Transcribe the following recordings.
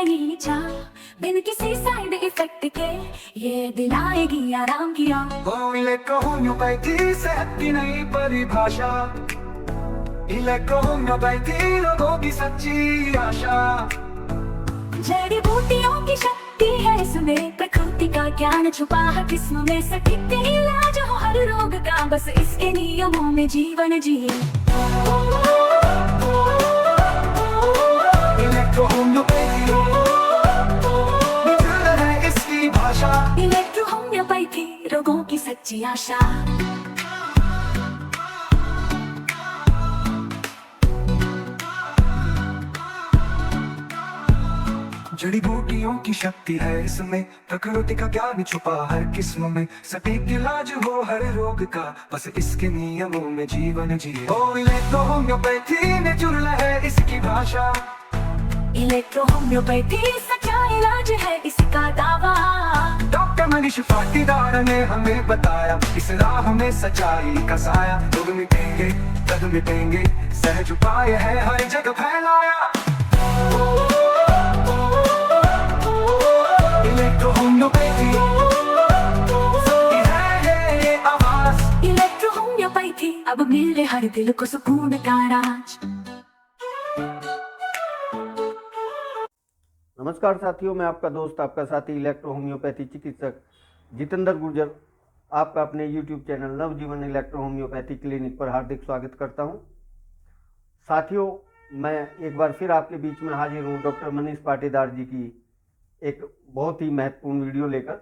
नई चाह, बिन किसी साइड इफेक्ट के ये दिलाएगी आराम की राह। इलेक्ट्रोहोम्योपैथी सेहत की नई परिभाषा, इलेक्ट्रोहोम्योपैथी लोगों की सच्ची आशा। जड़ी बूटियों की शक्ति है इसमें, प्रकृति का ज्ञान छुपा है किस्म में, सटीक इलाज हो हर रोग का, बस इसके नियमों में जीवन जिए। इलेक्ट्रोहोम्योपैथी है इसकी भाषा, इलेक्ट्रोहोम्योपैथी रोगों की सच्ची आशा। जड़ी बूटियों की शक्ति है इसमें, प्रकृति का ज्ञान छुपा है किस्म में, सटीक इलाज हो हर रोग का, बस इसके नियमों में जीवन जिए। ओ इलेक्ट्रोहोम्योपैथी नेचुरल है इसकी भाषा, इलेक्ट्रोहोम्योपैथी सच्चा इलाज है इसका दावा। डॉक्टर मनीष पाटीदार ने हमें बताया, इस राह में सच्चाई का साया। रोग मिटेंगे, दर्द मिटेंगे, सहज उपाय है हर जगह फैलाया। इलेक्ट्रोहोम्योपैथी सबकी है ये आवाज, इलेक्ट्रोहोम्योपैथी अब मिले हर दिल को सुकून का राज। नमस्कार साथियों, मैं आपका दोस्त आपका साथी इलेक्ट्रोहोम्योपैथी चिकित्सक जितेंद्र गुर्जर आपका अपने YouTube चैनल नवजीवन इलेक्ट्रोहोम्योपैथी क्लिनिक पर हार्दिक स्वागत करता हूं। साथियों, मैं एक बार फिर आपके बीच में हाजिर हूं डॉक्टर मनीष पाटीदार जी की एक बहुत ही महत्वपूर्ण वीडियो लेकर,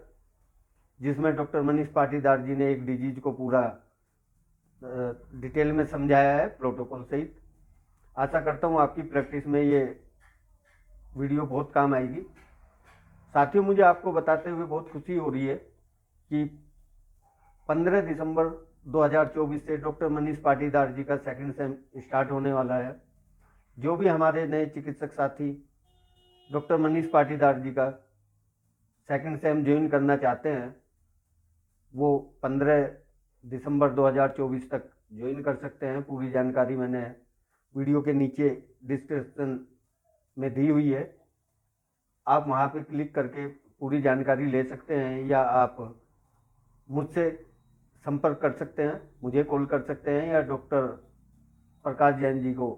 जिसमें डॉक्टर मनीष पाटीदार जी ने एक डिजीज को पूरा डिटेल में समझाया है प्रोटोकॉल सहित। आशा करता हूं आपकी प्रैक्टिस में ये वीडियो बहुत काम आएगी। साथियों, मुझे आपको बताते हुए बहुत खुशी हो रही है कि 15 दिसंबर 2024 से डॉक्टर मनीष पाटीदार जी का सेकंड सेम स्टार्ट होने वाला है। जो भी हमारे नए चिकित्सक साथी डॉक्टर मनीष पाटीदार जी का सेकंड सेम ज्वाइन करना चाहते हैं, वो 15 दिसंबर 2024 तक ज्वाइन कर सकते हैं। पूरी जानकारी मैंने वीडियो के नीचे डिस्क्रिप्शन में दी हुई है, आप वहाँ पे क्लिक करके पूरी जानकारी ले सकते हैं, या आप मुझसे संपर्क कर सकते हैं, मुझे कॉल कर सकते हैं, या डॉक्टर प्रकाश जैन जी को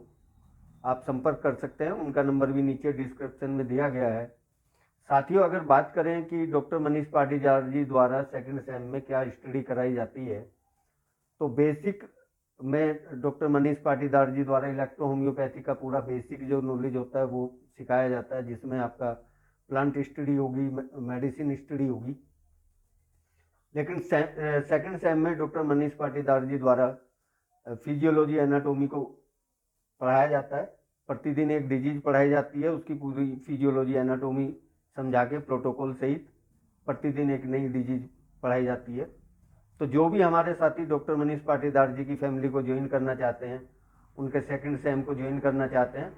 आप संपर्क कर सकते हैं। उनका नंबर भी नीचे डिस्क्रिप्शन में दिया गया है। साथियों, अगर बात करें कि डॉक्टर मनीष पाटीदार जी द्वारा सेकंड सेम में क्या स्टडी कराई जाती है, तो बेसिक में डॉक्टर मनीष पाटीदार जी द्वारा इलेक्ट्रोहोम्योपैथी का पूरा बेसिक जो नॉलेज होता है वो सिखाया जाता है, जिसमें आपका प्लांट स्टडी होगी, मेडिसिन स्टडी होगी। लेकिन सेकंड सेम में डॉक्टर मनीष पाटीदार जी द्वारा फिजियोलॉजी एनाटोमी को पढ़ाया जाता है। प्रतिदिन एक डिजीज पढ़ाई जाती है, उसकी पूरी फिजियोलॉजी एनाटोमी समझा के प्रोटोकॉल सहित प्रतिदिन एक नई डिजीज पढ़ाई जाती है। तो जो भी हमारे साथी डॉक्टर मनीष पाटीदार जी की फैमिली को ज्वाइन करना चाहते हैं, उनके सेकंड सेम को ज्वाइन करना चाहते हैं,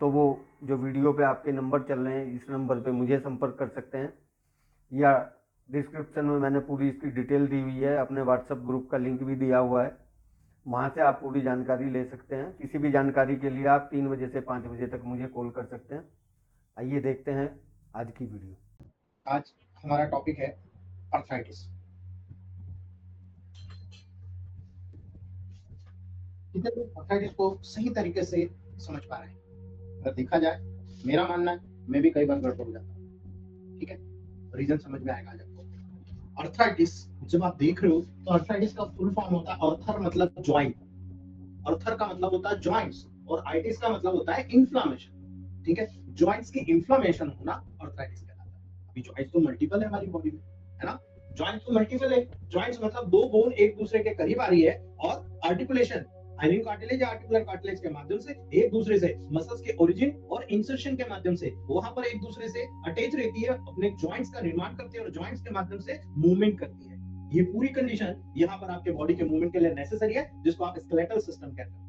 तो वो जो वीडियो पे आपके नंबर चल रहे हैं, इस नंबर पे मुझे संपर्क कर सकते हैं, या डिस्क्रिप्शन में मैंने पूरी इसकी डिटेल दी हुई है, अपने व्हाट्सएप ग्रुप का लिंक भी दिया हुआ है, वहाँ से आप पूरी जानकारी ले सकते हैं। किसी भी जानकारी के लिए आप 3 बजे से 5 बजे तक मुझे कॉल कर सकते हैं। आइए देखते हैं आज की वीडियो। आज हमारा टॉपिक है आर्थराइटिस। कितने लोग आर्थराइटिस को सही तरीके से समझ पा रहे हैं? अगर देखा जाए, मेरा मानना है मैं भी कई बार गड़बड़ हो जाता हूँ। ठीक है, रीजन समझ में आएगा जब। आर्थराइटिस जब आप देख रहे हो तो आर्थराइटिस का फुल फॉर्म होता है आर्थर मतलब ज्वाइंट, आर्थर का मतलब होता है जॉइंट्स, और आइटिस का मतलब होता है इन्फ्लामेशन। ठीक है, जॉइंट्स की इन्फ्लामेशन होना आर्थराइटिस कहलाता है। अभी जॉइंट्स तो मल्टीपल है हमारी बॉडी में, है ना? जॉइंट्स तो मल्टीपल है। जॉइंट्स मतलब दो बोन एक दूसरे के करीब आ रही है, और आर्टिकुलेशन हाइलिन कार्टिलेज या आर्टिकुलर कार्टिलेज के माध्यम से एक दूसरे से मसल्स के ओरिजिन और इंसर्शन के माध्यम से वहां पर एक दूसरे से अटैच रहती है, अपने जॉइंट्स का निर्माण करती है और जॉइंट्स के माध्यम से मूवमेंट करती है। ये पूरी कंडीशन यहाँ पर आपके बॉडी के मूवमेंट के लिए नेसेसरी है, जिसको आप स्केलेटल सिस्टम कहते हैं।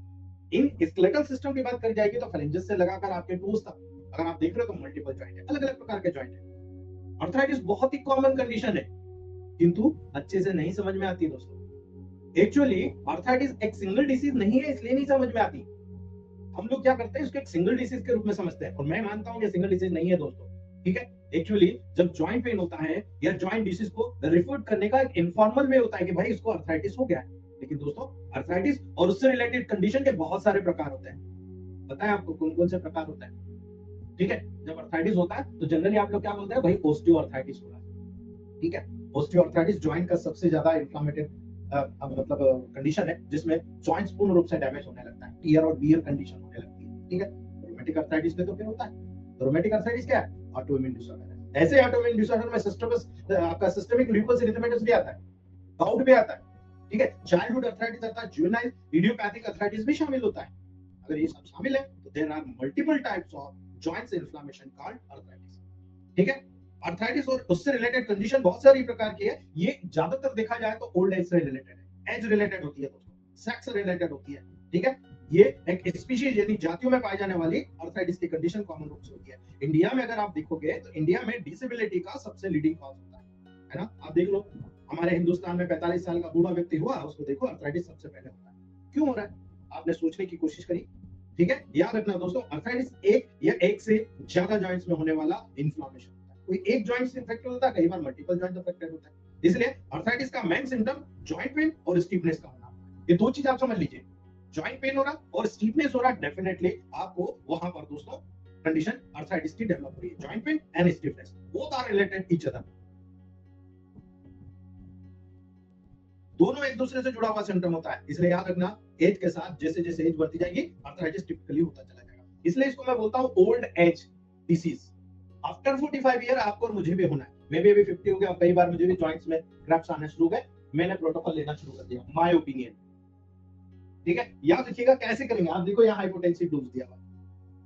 इन स्केलेटल सिस्टम की बात करी जाएगी तो फेलेंजेस से लगाकर आपके टोज तक अगर आप देख रहे हो तो मल्टीपल जॉइंट है, अलग अलग प्रकार के जॉइंट है। आर्थराइटिस बहुत ही कॉमन कंडीशन है, किंतु अच्छे से नहीं समझ में आती दोस्तों। एक्चुअली आर्थराइटिस एक सिंगल डिसीज नहीं है, इसलिए नहीं समझ में आती। हम लोग क्या करते हैं, इसको एक सिंगल डिसीज के रूप में समझते हैं, और मैं मानता हूं कि सिंगल डिसीज नहीं है दोस्तों, ठीक है। एक्चुअली जब जॉइंट पेन होता है या जॉइंट डिसीज को रिफर करने का एक इनफॉर्मल वे होता है कि भाई इसको अर्थराइटिस हो गया है। लेकिन दोस्तों अर्थराइटिस और उससे रिलेटेड कंडीशन के बहुत सारे प्रकार होते हैं। पता है आपको कौन कौन से प्रकार होते हैं? ठीक है, जब अर्थराइटिस होता है तो जनरली आप लोग क्या बोलते हैं, भाई ऑस्टियोआर्थराइटिस हो रहा है। ठीक है, ऑस्टियोआर्थराइटिस जॉइंट का सबसे ज्यादा इन्फ्लेमेटिव मतलब कंडीशन है जिसमें जॉइंट्स पूर्ण रूप से डैमेज होने लगता है, टियर और वियर कंडीशन होने लगती है। ठीक है, रोमेटिक अर्थराइटिस में तो क्या होता है, रोमेटिक अर्थराइटिस क्या है, ऑटोइम्यून डिसऑर्डर है। ऐसे ऑटोइम्यून डिसऑर्डर में आपका सिस्टेमिक लूपस एरिथेमेटस भी आता है, गाउट भी आता है। ठीक है, चाइल्डहुड अर्थराइटिस आता है, जुवेनाइल इडियोपैथिक अर्थराइटिस भी शामिल होता है। अगर ये सब शामिल है तो there are multiple types of joints inflammation called arthritis. ठीक है, अर्थराइटिस और उससे रिलेटेड कंडीशन बहुत सारी प्रकार की है। ये ज्यादातर देखा जाए तो ओल्ड एज से रिलेटेड है, एज रिलेटेड होती है दोस्तों, सेक्स रिलेटेड होती है। ठीक है, ये एक स्पीशीज यानी जातियों में पाई जाने वाली अर्थराइटिस की कंडीशन कॉमन रूप से होती है। इंडिया में अगर आप देखोगे तो इंडिया में डिसेबिलिटी का सबसे लीडिंग कॉज होता है ना। आप देख लो, हमारे हिंदुस्तान में 45 साल का बूढ़ा व्यक्ति हुआ, उसको देखो अर्थराइटिस सबसे पहले होता है। क्यों हो रहा है, आपने सोचने की कोशिश करी? ठीक है, याद रखना दोस्तों, अर्थराइटिस एक या एक से ज्यादा जॉइंट्स में होने वाला इन्फ्लेमेशन होता है। कोई एक जॉइंट से इन्फेक्टेड होता है, कई बार मल्टीपल जॉइंट अफेक्टेड होता है। इसलिए अर्थराइटिस का मेन सिम्टम जॉइंट पेन और स्टिफनेस का होना। ये दो चीज आप समझ लीजिए, जॉइंट पेन हो रहा और स्टिफनेस हो रहा, डेफिनेटली आपको वहां पर दोस्तों कंडीशन अर्थराइटिस की डेवलप हो रही है। Joint pain and stiffness both are related each other, दोनों एक दूसरे से जुड़ा हुआ सिम्टम होता है। इसलिए याद रखना, एज के साथ जैसे जैसे एज बढ़ती जाएगी अर्थराइटिस टिपिकली होता चला जाएगा। इसलिए इसको मैं बोलता हूं old age disease. After 45 year आपको और मुझे भी होना है। मैं भी अभी 50 हो गया, कई बार मुझे भी जॉइंट्स में क्रैम्प्स आने शुरू हो गए, मैंने प्रोटोकॉल लेना शुरू कर दिया, माय ओपिनियन। ठीक है, याद रखिएगा कैसे करेंगे। आप देखो यहाँ हाइपोटेंसिव डोज दिया हुआ,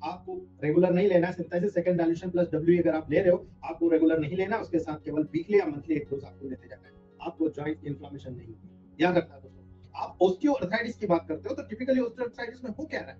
आपको रेगुलर नहीं लेना, synthesis second dilution plus W अगर आप ले रहे हो, आपको रेगुलर नहीं लेना, उसके साथ केवल वीकली या मंथली एक डोज आपको लेते जाना है। आपको जॉइंट इन्फ्लेमेशन नहीं होगी, याद रखना दोस्तों। आप ऑस्टियोआर्थराइटिस की बात करते हो तो टिपिकली ऑस्टियोआर्थराइटिस में हो क्या रहा है,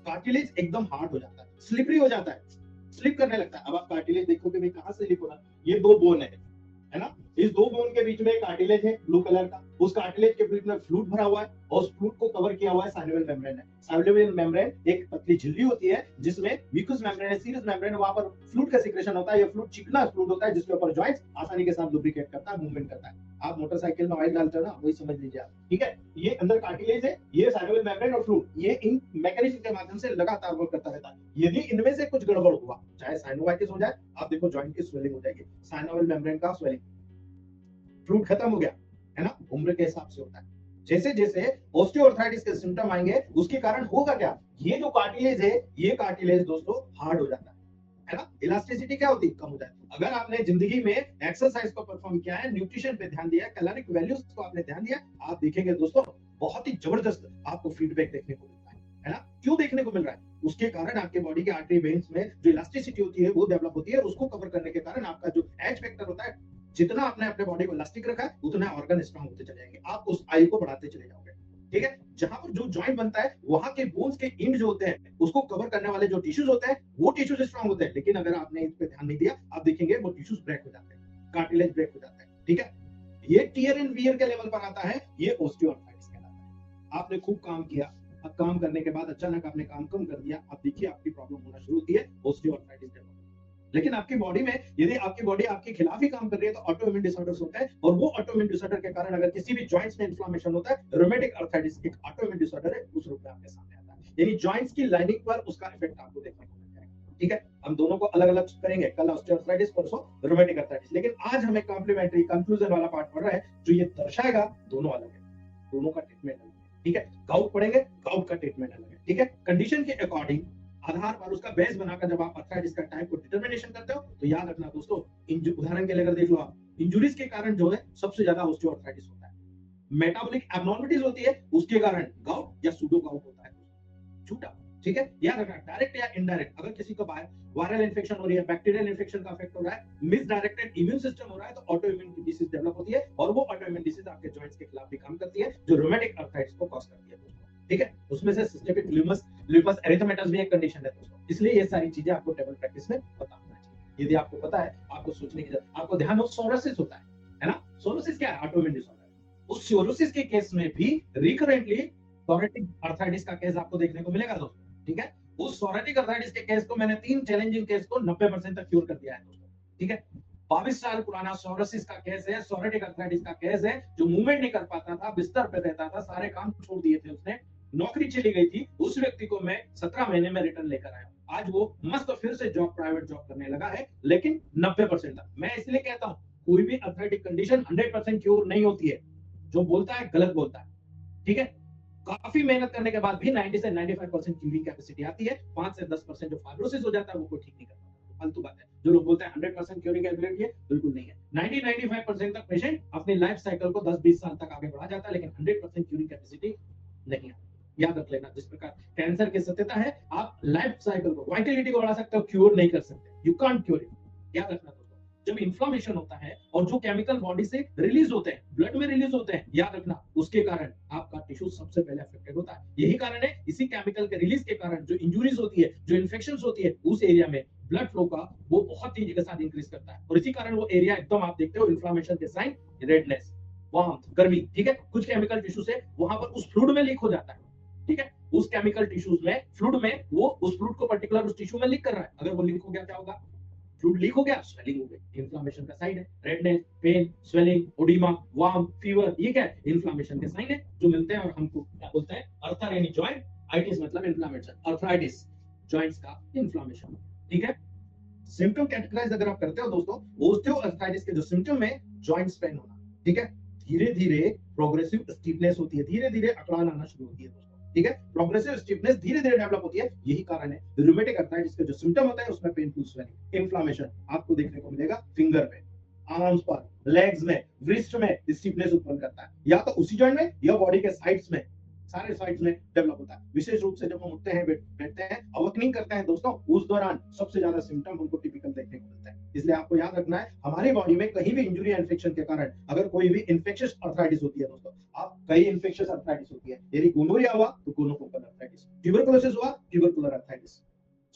कार्टिलेज एकदम हार्ड हो जाता है, स्लिपरी हो जाता है, स्लिप करने लगता है। अब आप कार्टिलेज देखोगे भाई कहां से स्लिप हो रहा है, ये दो बोन है ना, इस दो बोन के बीच में कार्टिलेज है ब्लू कलर का, उस कार्टिलेज के बीच में फ्लूइड भरा हुआ है और उस फ्लूइड को कवर किया हुआ है साइनोवियल मेम्ब्रेन है। साइनोवियल मेम्ब्रेन एक पतली झिल्ली होती है जिसमें म्यूकस मेम्ब्रेन है, सीरस मेम्ब्रेन, वहां पर फ्लूइड का सिक्रेशन होता है। ये फ्लूइड चिकना फ्लूइड होता है जिसके ऊपर जॉइंट्स आसानी के साथ लुब्रिकेट करता है, मूवमेंट करता है। आप मोटरसाइकिल में ऑयल डालते हो ना, वही समझ लीजिए आप। ठीक है, ये अंदर कार्टिलेज है, ये साइनोवियल मेम्ब्रेन और फ्लूइड, ये इन मैकेनिज्म के माध्यम से लगातार वर्क करता रहता है। यदि इनमें से कुछ गड़बड़ हुआ, चाहे साइनोवाइटिस हो जाए, आप देखो जॉइंट की स्वेलिंग हो जाएगी, साइनोवियल मेम्ब्रेन का स्वेलिंग, फ्लूइड खत्म हो गया है ना, उम्र के हिसाब से होता है। जैसे जैसे ऑस्टियोआर्थराइटिस के सिम्टम आएंगे उसके कारण होगा क्या, ये जो कार्टिलेज है, ये कार्टिलेज दोस्तों हार्ड हो जाता है ना, इलास्टिसिटी क्या होती है, कम हो जाती है। अगर आपने जिंदगी में एक्सरसाइज को परफॉर्म किया है, न्यूट्रिशन पे ध्यान दिया, कैलोरिक वैल्यूज को आपने ध्यान दिया, आप देखेंगे दोस्तों बहुत ही जबरदस्त आपको फीडबैक देखने को मिलता है ना। क्यों देखने को मिल रहा है, उसके कारण आपके बॉडी के आर्टरी वेन्स में जो इलास्टिसिटी होती है वो डेवलप होती है, और उसको कवर करने के कारण आपका जो एज फैक्टर होता है, जितना आपने अपने बॉडी को इलास्टिक रखा है उतना ऑर्गन स्ट्रांग होते चले जाएंगे, आप उस आयु को बढ़ाते चले जाओगे। ठीक है, जहां पर जो जॉइंट बनता है वहां के बोन्स के एंड जो होते हैं उसको कवर करने वाले जो टिश्यूज होते हैं वो टिश्यूज स्ट्रांग होते हैं। लेकिन अगर आपने इस पे ध्यान नहीं दिया, आप देखेंगे वो टिश्यूज ब्रेक हो जाते हैं, कार्टिलेज ब्रेक हो जाता है। ठीक है, ये टियर एंड वियर के लेवल पर आता है, ये ऑस्टियोआर्थराइटिस कहलाता है। आपने खूब काम किया, अब काम करने के बाद अचानक आपने काम कम कर दिया, आप देखिए आपकी प्रॉब्लम होना शुरू होती है, ऑस्टियोआर्थराइटिस डेवलप। लेकिन आपकी बॉडी में यदि आपकी बॉडी आपके खिलाफ ही काम कर रही है तो ऑटोइम्यून डिसऑर्डर्स होता है, और वो ऑटोइम्यून डिसऑर्डर के कारण अगर किसी भी जॉइंट्स में इन्फ्लेमेशन होता है, रोमेटिक अर्थराइटिस एक ऑटोइम्यून डिसऑर्डर है, उस रूप में आपके सामने आता है। यानी जॉइंट्स की लाइनिंग पर उसका इफेक्ट आपको देखने को मिल जाएगा। ठीक है, हम दोनों को अलग अलग करेंगे, कल ऑस्टियोआर्थराइटिस, परसों रोमेटिक अर्थराइटिस। लेकिन आज हमें कॉम्प्लीमेंट्री कंक्लूजन वाला पार्ट पढ़ रहा है जो ये दर्शाएगा दोनों अलग है, दोनों का ट्रीटमेंट अलग है। ठीक है, गाउट पढ़ेंगे, गाउट का ट्रीटमेंट अलग है। ठीक है, कंडीशन के अकॉर्डिंग आधार पर उसका बेस बनाकर जब आप अर्थराइटिस का टाइप को डिटरमिनेशन करते हो तो याद रखना दोस्तों, उदाहरण के लिए अगर देख लो आप, इंजुरीज के कारण जो है सबसे ज्यादा ऑस्टियोआर्थराइटिस होता है, मेटाबॉलिक एब्नॉर्मलिटीज होती है उसके कारण गाउट या सूडो गाउट होता है, झूठा। ठीक है, याद रखना, डायरेक्ट या इनडायरेक्ट, अगर किसी को वायरल इन्फेक्शन हो रही है, बैक्टीरियल इन्फेक्शन का इफेक्ट हो रहा है, मिसडायरेक्टेड इम्यून सिस्टम हो रहा है, तो ऑटोइम्यून डिसीज डेवलप होती है, और वो ऑटोइम्यून डिसीज आपके जॉइंट्स के खिलाफ भी काम करती है जो रोमेटिक अर्थराइटिस को कॉज करती है दोस्तों। ठीक है, उसमें से सिस्टेमिक लूपस एरिथेमेटस भी एक कंडीशन है दोस्तों। इसलिए ये सारी चीजें आपको टेबल प्रैक्टिस में पता होना चाहिए। यदि आपको पता है, आपको सोचने की जरूरत, आपको ध्यान हो सोरोसिस होता है ना, सोरोसिस क्या है, ऑटोइम्यून डिसऑर्डर। उस सोरोसिस के केस में भी रिकरेंटली रोमेटिक अर्थराइटिस का केस आपको देखने को मिलेगा दोस्तों। ठीक है। उस सोरेटिक अर्थराइटिस के केस को मैंने 3 चैलेंजिंग केस को 90% तक क्योर कर दिया है दोस्तों, ठीक है। 22 साल पुराना सोरोसिस का केस है, सोरेटिक अर्थराइटिस का केस है, जो मूवमेंट नहीं कर पाता था, बिस्तर पे रहता था, सारे काम छोड़ दिए थे उसने, नौकरी चली गई थी, उस व्यक्ति को मैं 17 महीने में रिटर्न लेकर आया। आज वो मस्त फिर से जॉब, प्राइवेट जॉब करने लगा है, लेकिन 90% तक। मैं इसलिए कहता हूं कोई भी अर्थराइटिक कंडीशन 100% क्योर नहीं होती है, जो बोलता है गलत बोलता है, ठीक है। काफी मेहनत करने के बाद भी 90 से 95% क्यूरिंग कैपेसिटी आती है। 5 से 10% जो फाइब्रोसिस हो जाता है वो कोई ठीक नहीं करता, फालतू बात है। जो लोग बोलते हैं 100% क्यूरिंग एबिलिटी है, बिल्कुल नहीं है। 90-95% तक पेशेंट अपनी लाइफ साइकिल को 10-20 साल तक आगे बढ़ा जाता है, लेकिन 100% क्यूरिंग कैपेसिटी नहीं है। याद रख लेना, जिस प्रकार कैंसर की सत्यता है, आप लाइफ साइकिल को, वाइटलिटी को बढ़ा सकते हो, क्योर नहीं कर सकते। You can't cure it. याद रखना दोस्तों, जब इन्फ्लेमेशन होता है और जो केमिकल बॉडी से रिलीज होते हैं, ब्लड में रिलीज होते हैं, याद रखना उसके कारण आपका टिश्यू सबसे पहले अफेक्टेड होता है। यही कारण है, इसी केमिकल के रिलीज के कारण जो इंजुरीज होती है, जो इन्फेक्शंस होती है, उस एरिया में ब्लड फ्लो का वो बहुत तेजी के साथ इंक्रीज करता है, और इसी कारण वो एरिया एकदम आप देखते हो इन्फ्लेमेशन के साइन, रेडनेस, वार्मथ, गर्मी, ठीक है। कुछ केमिकल टिश्यू से वहां पर उस फ्लूइड में लीक हो जाता है, ठीक है। उस केमिकल टिश्यूज में, फ्लूइड में, वो उस फ्लूइड को पर्टिकुलर उस टिश्यू में लीक कर रहा है। अगर वो लीक हो गया, क्या होगा? फ्लूइड लीक हो गया, स्वेलिंग हो गई, इन्फ्लेमेशन का साइन है। Redness, pain, swelling, oedema, warm, fever, ये क्या है? इन्फ्लेमेशन के साइन है जो मिलते हैं, और हमको क्या बोलते हैं? अर्थर यानी जॉइंट, आइटिस मतलब इन्फ्लेमेशन, अर्थराइटिस जॉइंट्स का इन्फ्लेमेशन, ठीक है। सिम्टम कैटेगराइज अगर आप करते हो दोस्तों, ऑस्टियोआर्थराइटिस के जो सिम्टम है, जॉइंट्स पेन होना, ठीक है। धीरे धीरे प्रोग्रेसिव स्टिफनेस होती है, धीरे धीरे अकड़ान आना शुरू होती है दोस्तों, ठीक है। प्रोग्रेसिव स्टिफनेस धीरे धीरे डेवलप होती है, यही कारण है रूमेटिक अर्थराइटिस के जो सिम्टम होता है उसमें पेनफुल स्वेलिंग, इन्फ्लेमेशन आपको देखने को मिलेगा फिंगर पे, आर्म्स पर, लेग्स में, रिस्ट में स्टिफनेस उत्पन्न करता है, या तो उसी जॉइंट में या बॉडी के साइड्स में, सारे साइड्स में डेवलप होता है। विशेष रूप से जब हम उठते हैं, बैठते हैं, अवकनिंग करते हैं दोस्तों, उस दौरान सबसे ज्यादा सिम्टम हमको टिपिकल देखने को मिलता है। इसलिए आपको याद रखना है, हमारी बॉडी में कहीं भी इंजुरी या इन्फेक्शन के कारण अगर कोई भी इन्फेक्शियस अर्थराइटिस होती है दोस्तों, आप कई इन्फेक्शियस अर्थराइटिस होती है, यदि गोनोरिया हुआ तो गोनोकोकल अर्थराइटिस, ट्यूबरकुलोसिस हुआ ट्यूबरकुलर अर्थराइटिस,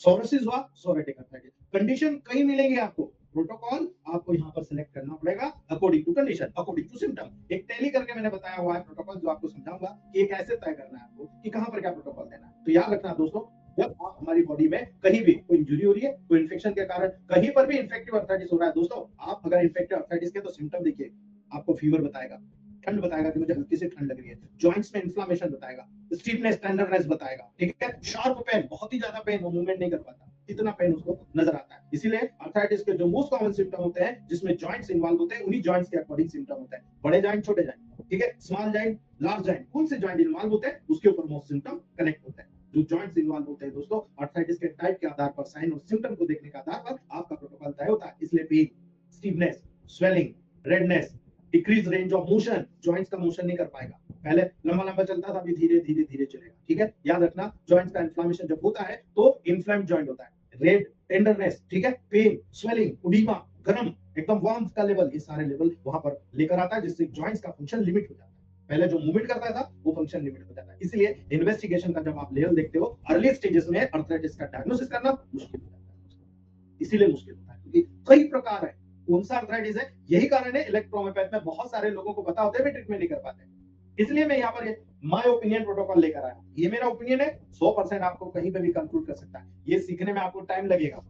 सोरोसिस हुआ सोरेटिक अर्थराइटिस। कंडीशन कई मिलेंगे आपको, प्रोटोकॉल आपको यहाँ पर सिलेक्ट करना पड़ेगा according to condition, according to symptom. एक टैली करके मैंने बताया हुआ है प्रोटोकॉल, जो आपको समझाऊंगा कि ये कैसे तय करना है आपको, कि कहां पर क्या प्रोटोकॉल देना है। तो याद रखना दोस्तों, जब आप हमारी बॉडी में कहीं भी कोई इंजुरी हो रही है, कोई इन्फेक्शन के कारण कहीं पर भी इन्फेक्टिव अर्थराइटिस हो रहा है दोस्तों, आप अगर इन्फेक्टिव अर्थराइटिस के तो सिम्टम देखिए, आपको फीवर बताएगा, ठंड बताएगा कि मुझे हल्की से ठंड लग रही है, जॉइंट्स में इन्फ्लेमेशन बताएगा, स्टिफनेस, टेंडरनेस बताएगा, ठीक है। शार्प पेन, बहुत ही ज्यादा पेन, वो मूवमेंट नहीं कर पाता, इतना पेन उसको नजर आता है। इसीलिए अर्थराइटिस के जो मोस्ट कॉमन सिम्टम होते हैं, जिसमें जॉइंट्स इन्वॉल्व होते हैं, उन्हीं जॉइंट्स के अकॉर्डिंग सिम्टम होते हैं। बड़े जॉइंट, छोटे जॉइंट, ठीक है, स्मॉल जॉइंट, लार्ज जॉइंट, कौन से जॉइंट इन्वॉल्व होते हैं उसके ऊपर मोस्ट सिम्टम कनेक्ट होते हैं। जो जॉइंट्स इन्वॉल्व होते हैं दोस्तों, अर्थराइटिस के टाइप के आधार पर, साइन और सिम्टम को देखने के आधार पर आपका प्रोटोकॉल तय होता है। इसलिए pain, stiffness, swelling, redness, decrease range of motion, joints का मोशन नहीं कर पाएगा, पहले लंबा लंबा चलता था, अभी धीरे धीरे धीरे चलेगा, ठीक है। याद रखना, जॉइंट्स का इन्फ्लेमेशन जब होता है तो इन्फ्लेम्ड जॉइंट होता है, रेड, टेंडरनेस, ठीक है, पेन, स्वेलिंग, उडीमा, गरम, एकदम वार्म का लेवल, ये सारे लेवल वहां पर लेकर आता है, जिससे जॉइंट्स का फंक्शन लिमिट हो जाता है। पहले जो मूवमेंट करता था वो फंक्शन लिमिट हो जाता है। इसलिए इन्वेस्टिगेशन का जब आप लेवल देखते हो, अर्ली स्टेजेस में अर्थराइटिस का डायग्नोसिस करना मुश्किल हो जाता है। इसीलिए मुश्किल होता है क्योंकि कई प्रकार है, कौन सा अर्थराइटिस है, यही कारण है इलेक्ट्रोहोम्योपैथ में बहुत सारे लोगों को पता होते हुए ट्रीटमेंट नहीं कर पाते। इसलिए मैं यहाँ पर माय ओपिनियन प्रोटोकॉल लेकर आया, ये मेरा ओपिनियन है, 100% आपको कहीं पे भी कंक्लूड कर सकता है, ये सीखने में आपको टाइम लगेगा,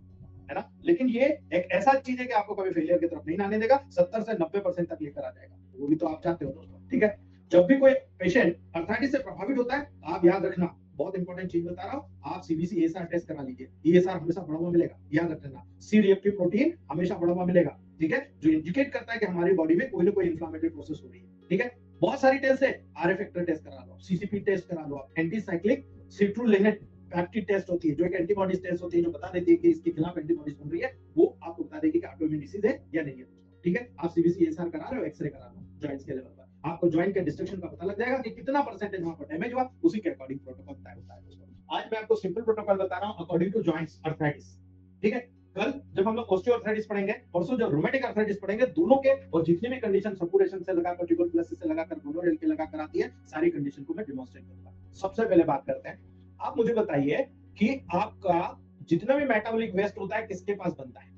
है ना, लेकिन ये एक ऐसा चीज है कि आपको कभी फेलियर की तरफ नहीं आने देगा, 70 से 90% तक लेकर आ जाएगा, वो भी तो आप चाहते हो दोस्तों, ठीक है। जब भी कोई पेशेंट अर्थराइटिस से प्रभावित होता है, आप याद रखना, बहुत इंपॉर्टेंट चीज बता रहा हूँ, आप सीबीसी एएसआर टेस्ट करा लीजिए, एएसआर हमेशा बढ़ा हुआ मिलेगा, याद रखना, सी रिएक्टिव प्रोटीन हमेशा बढ़ा हुआ मिलेगा, ठीक है, जो इंडिकेट करता है कि हमारी बॉडी में कोई ना कोई इन्फ्लेमेटरी प्रोसेस हो रही है, ठीक है। बहुत सारी टेस्ट है, आरएफ फैक्टर टेस्ट करा लो, सीसीपी टेस्ट करा लो, एंटीसाइक्लिक सिट्रुलिनेट पैप्टिड टेस्ट होती है, जो एक एंटीबॉडीज टेस्ट होती है, जो बता देती है कि इसके खिलाफ एंटीबॉडीज बन रही है, वो आपको बता देगी कि ऑटोइम्यून डिसीज है या नहीं है, ठीक है। आप सीबीसी एएसआर करा रहे हो, एक्सरे करा लो जॉइंट्स के लेवल पर, आपको जॉइंट के डिस्ट्रक्शन का पता लग जाएगा कि कितना परसेंटेज वहां पर डैमेज हुआ, उसी के अकॉर्डिंग प्रोटोकॉल तय होता है दोस्तों। आज मैं आपको सिंपल प्रोटोकॉल बता रहा हूं अकॉर्डिंग टू जॉइंट्स अर्थराइटिस, ठीक है। कल जब हम लोग ऑस्टियोआर्थराइटिस पढ़ेंगे, परसों जब रूमेटिक अर्थराइटिस पढ़ेंगे, दोनों के और जितनी भी कंडीशन सपुरेशन से लगाकर ट्यूबरकुलोसिस से लगाकर गोनोरियल के लगाकर आती है, सारी कंडीशन को मैं डेमोंस्ट्रेट करूंगा। सबसे पहले बात करते हैं, आप मुझे बताइए कि आपका जितना भी मेटाबॉलिक वेस्ट होता है किसके पास बनता है?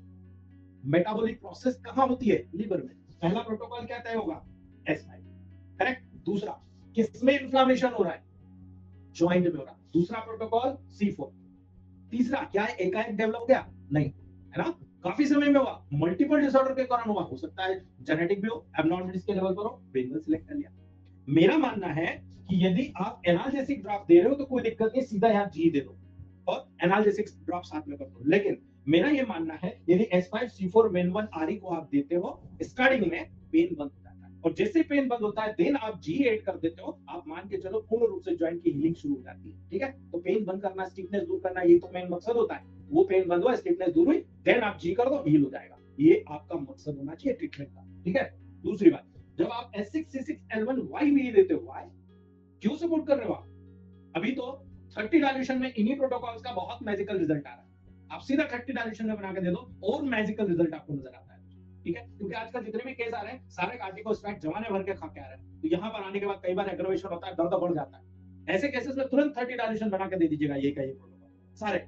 मेटाबॉलिक प्रोसेस कहां होती है? लीवर में। पहला प्रोटोकॉल क्या तय होगा? S5, correct. दूसरा, किसमें इन्फ्लेमेशन हो रहा है? जॉइंट में हो रहा है। दूसरा प्रोटोकॉल C4। तीसरा क्या है, एकाएक डेवलप हो गया नहीं, है ना, काफी समय में हुआ, मल्टीपल डिसऑर्डर के कारण हुआ, हो सकता है जेनेटिक भी हो, एब्नॉर्मलिटीज के लेवल पर हो, बेंगल सिलेक्ट कर लिया। मेरा मानना है कि यदि आप एनाल्जेसिक ड्रॉप दे रहे हो तो कोई दिक्कत नहीं, सीधा यहाँ जी दे दो और एनाल्जेसिक ड्रॉप साथ में कर दो। लेकिन मेरा ये मानना है यदि S5C4 वेन1 आरई को आप देते हो, स्टार्टिंग में पेन बंद हो जाता है, और जैसे पेन बंद होता है देन आप G8 कर देते हो, आप मान के चलो पूर्ण रूप से जॉइंट की हीलिंग शुरू हो जाती है। ठीक है, तो पेन बंद करना, स्टिफनेस दूर करना, ये तो मेन मकसद होता है। वो पेन बंद हुआ, स्टिफनेस दूर हुई, देन आप G कर दो, हील हो जाएगा। ये आपका मकसद होना चाहिए ट्रीटमेंट का। ठीक है, दूसरी बात, जब आप S6C6L1Y भी देते हो, why? क्यों सपोर्ट कर रहे हो आप? अभी तो 30 डायल्यूशन में इन्हीं प्रोटोकॉल्स का बहुत मैजिकल रिजल्ट आ रहा है। आप सीधा 30 डायल्यूशन में बना के दे दो और मैजिकल रिजल्ट आपको नजर आता है। ठीक है, क्योंकि आजकल जितने भी केस आ रहे हैं सारे कार्टिकोस्टैट जमाने भर के खा के आ रहे हैं, तो यहाँ पर आने के बाद कई बार एग्रोवेशन होता है, दर्द बढ़ जाता है। ऐसे केसेस में तुरंत 30 डायल्यूशन बना के दे दीजिएगा, ये का ये प्रोटोकॉल सारे।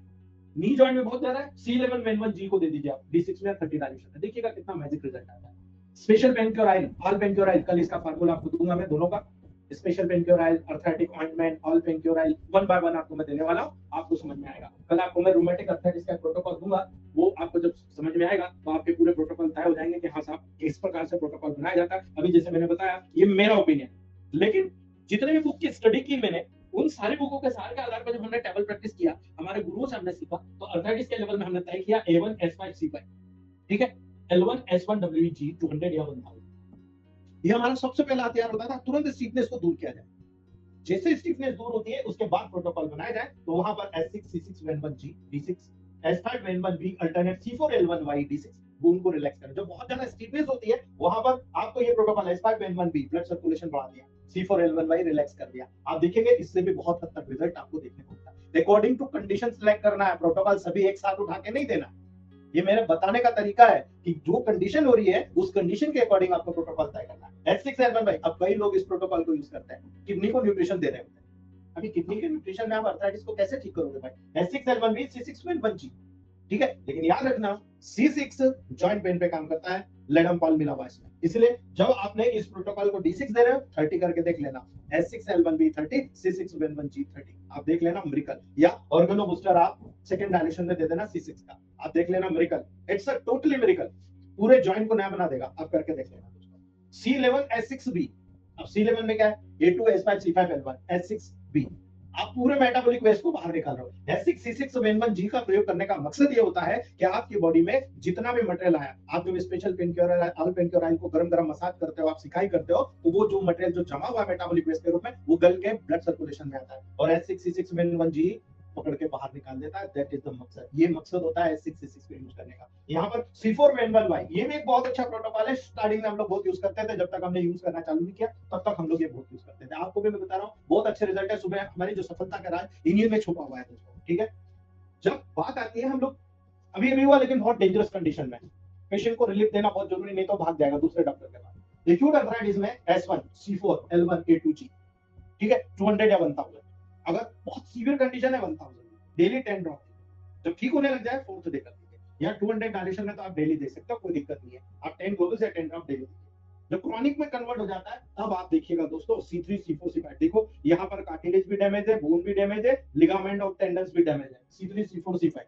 नी जॉइंट में बहुत ज्यादा है, C11 वेन1 G को दे दीजिए आप, D6 में 30 डायल्यूशन है, देखिएगा कितना मैजिक रिजल्ट आता है। स्पेशल पेनक्योराइल, ऑल पेनक्योराइल, कल इसका फार्मूला आपको दूंगा मैं दोनों का। Special Paincureil, arthritic ointment, all Paincureil, one by one आपको मैं देने वाला हूं, आपको समझ में आएगा। कल आपको मैं रूमेटिक अर्थराइटिस का प्रोटोकॉल दूंगा, वो आपको जब समझ में आएगा तो आपके पूरे प्रोटोकॉल तय हो जाएंगे कि हाँ साहब किस प्रकार से प्रोटोकॉल बनाया जाता है। अभी जैसे मैंने बताया ये मेरा ओपिनियन, लेकिन जितने भी बुक की स्टडी की मैंने, उन सारे बुकों के सार के आधार पर जब हमने टेबल प्रैक्टिस किया, हमारे गुरुओं से हमने सीखा, तो अर्थराइटिस के लेवल में हमने तय किया A1 S5 C5, ठीक है, L1 S1 WG 200 या 1000। ये हमारा सबसे पहला हथियार होता था, तुरंत स्टिफनेस को दूर किया जाए। जैसे स्टिफनेस दूर होती है उसके बाद प्रोटोकॉल बनाया जाए, तो वहां पर S6C6 वेन1 G D6, S5 वेन1 B alternate C4 L1 Y D6 bone को रिलैक्स करें। जब बहुत ज्यादा स्टिफनेस होती है वहां पर आपको ये protocol S5 वेन1 B blood circulation बढ़ा दिया, C4 L1 Y रिलैक्स कर दिया। आप देखेंगे इससे भी बहुत हद तक रिजल्ट आपको देखने को मिलता है। अकॉर्डिंग टू कंडीशन सिलेक्ट करना है, प्रोटोकॉल सभी एक साथ उठा के नहीं देना। ये मेरे बताने का तरीका है कि जो कंडीशन हो रही है उस कंडीशन के अकॉर्डिंग आपको प्रोटोकॉल तय करना है। S6L1 भाई, अब कई लोग इस प्रोटोकॉल को यूज करते हैं, किडनी को न्यूट्रिशन दे रहे होते हैं। अभी किडनी के न्यूट्रिशन में आप अर्थराइटिस को कैसे ठीक करोगे भाई? S6L1 भी C6 वेन1 G, ठीक है, लेकिन याद रखना C6 जॉइंट पेन पे काम करता है, लेडम पॉल मिला हुआ इसमें, इसलिए जब आपने इस प्रोटोकॉल को D6 दे रहे हो 30 करके देख लेना, S6L1B 30, C6 वेन1 G 30, आप देख लेना मिरेकल। या ऑर्गेनो बूस्टर आप सेकंड डायलेशन में दे देना C6 का, आप देख लेना miracle, it's a totally miracle, पूरे जॉइंट को नया बना देगा, आप करके देख लेना। C11 S6B, अब C11 में क्या है, A2 S5 C5 L1 S6B, आप पूरे मेटाबॉलिक वेस्ट को बाहर निकाल रहे हो। S6C6 वेन1 G का प्रयोग करने का मकसद ये होता है कि आपकी बॉडी में जितना भी मटेरियल आया, आप जब स्पेशल पेनक्योराइल ऑल पेनक्योराइल को गरम मसाज करते हो, आप सिकाई करते हो, तो वो जो मटेरियल जो जमा हुआ है मेटाबॉलिक वेस्ट के रूप में वो गल के ब्लड सर्कुलेशन में आता है और S6C6 वेन1 G पकड़ के बाहर निकाल देता है। दैट इज द मकसद, ये मकसद होता है S6C6 को यूज करने का। यहाँ पर C4 वेन1 Y, ये भी एक बहुत अच्छा प्रोटोकॉल है, स्टार्टिंग में हम लोग बहुत यूज करते थे, जब तक हमने यूज करना चालू नहीं किया तब तक हम लोग ये बहुत यूज करते थे। आपको भी मैं बता रहा हूँ बहुत अच्छे रिजल्ट है। सुबह हमारी जो सफलता का राज इन्हीं में छुपा हुआ है दोस्तों, ठीक है। जब बात आती है, हम लोग अभी हुआ लेकिन बहुत डेंजरस कंडीशन में, पेशेंट को रिलीफ देना बहुत जरूरी, नहीं तो भाग जाएगा दूसरे डॉक्टर के पास। एक्यूट अर्थराइटिस में S1 C4 L1 A2 G, ठीक है, 200 या 1000। अगर बहुत सीवियर कंडीशन है 1000, डेली 10 ड्रॉप, जब ठीक होने लग जाए फोर्थ डे कर दीजिए। या 200 डायलेशन में तो आप डेली दे सकते हो, कोई दिक्कत नहीं है, आप 10 ग्लोबल्स या 10 ड्रॉप डेली दीजिए। जब क्रॉनिक में कन्वर्ट हो जाता है तब आप देखिएगा दोस्तों C3 C4 C5, देखो यहाँ पर कार्टिलेज भी डैमेज है, बोन भी डैमेज है, लिगामेंट और टेंडन्स भी डैमेज है। C3 C4 C5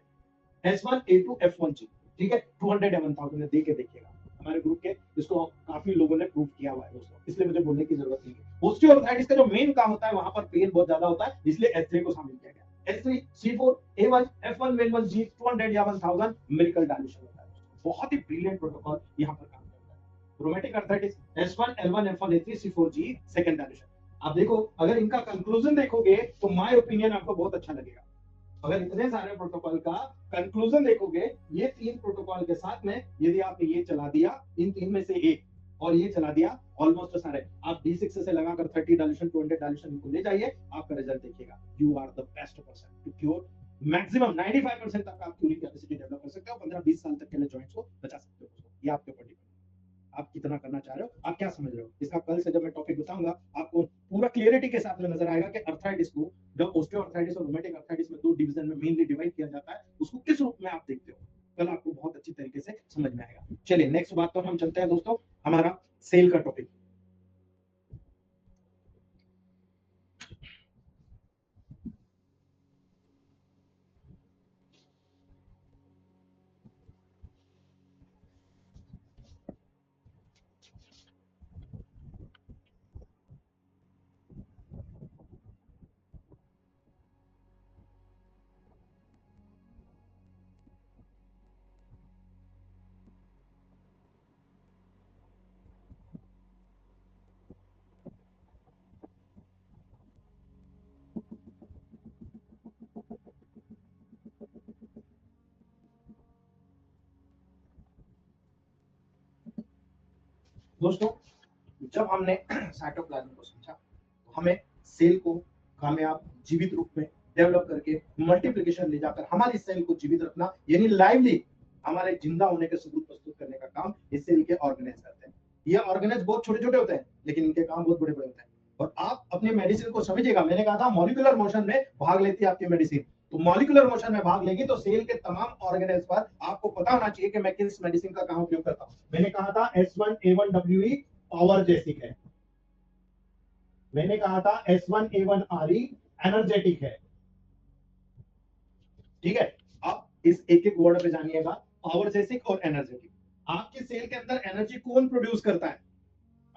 S1 A2 F1 G, ठीक है, 200 या 1000 दे के देखिएगा। हमारे ग्रुप के इसको काफी लोगों ने प्रूव किया हुआ है दोस्तों, इसलिए मुझे बोलने की जरूरत नहीं है। ऑस्टियोआर्थराइटिस का जो मेन काम होता है वहां पर पेन बहुत ज्यादा होता है, इसलिए S3 को शामिल किया गया। S3 C4 A1 F1 वेन1 G 200 या 1000 मिरेकल डायल्यूशन होता है। बहुत ही ब्रिलियंट प्रोटोकॉल यहाँ पर काम करता है। Rheumatic arthritis S1 L1 F1 A3 C4 G second dilution. आप देखो, अगर इनका कंक्लूजन देखोगे तो माय ओपिनियन आपको बहुत अच्छा लगेगा। अगर इतने सारे प्रोटोकॉल का कंक्लूजन देखोगे, ये 3 प्रोटोकॉल के साथ में यदि आपने ये चला दिया, इन 3 में से एक और ये चला दिया, ऑलमोस्ट सारे आप D6 से लगाकर 30 डायल्यूशन 200 डायल्यूशन को ले जाइए, आपका रिजल्ट देखिएगा। You are the best person to cure maximum 95% तक आप क्यूरिंग कैपेसिटी डेवलप कर सकते हो, 15-20 साल तक के लिए जॉइंट्स को बचा सकते हो। ये आपके ऊपर डिपेंड, आप कितना करना चाह रहे हो, आप क्या समझ रहे हो। इसका कल से जब मैं टॉपिक बताऊंगा आपको पूरा क्लियरिटी के साथ में नजर आएगा कि अर्थराइटिस को जब ऑस्टियोआर्थराइटिस और रूमेटिक अर्थराइटिस में 2 डिवीजन में मेनली डिवाइड किया जाता है, उसको किस रूप में आप देखते हो, कल आपको बहुत अच्छी तरीके से समझ में आएगा। चलिए नेक्स्ट बात पर हम चलते हैं दोस्तों, हमारा सेल का टॉपिक। दोस्तों जब हमने साइटोप्लाज्म को समझा तो हमें सेल को कामयाब जीवित रूप में डेवलप करके मल्टीप्लिकेशन ले जाकर हमारी सेल को जीवित रखना यानी लाइवली हमारे जिंदा होने के सबूत प्रस्तुत करने का काम इस सेल के ऑर्गेनेज करते हैं। ये ऑर्गेनेज बहुत छोटे छोटे होते हैं लेकिन इनके काम बहुत बड़े बड़े होते हैं। और आप अपने मेडिसिन को समझिएगा, मैंने कहा था मॉलिक्यूलर मोशन में भाग लेती है आपकी मेडिसिन, तो मॉलिक्यूलर मोशन में भाग लेगी तो सेल के तमाम ऑर्गेनेज पर आपको पता होना चाहिए कि मैं किस मेडिसिन का कहां उपयोग करता हूं। मैंने कहा था S1A1WE पावर जेसिक है, मैंने कहा था S1A1RE एनर्जेटिक है। ठीक है, अब इस एक एक वर्ड पे जानिएगा, पावर जेसिक और एनर्जेटिक। आपके सेल के अंदर एनर्जी कौन प्रोड्यूस करता है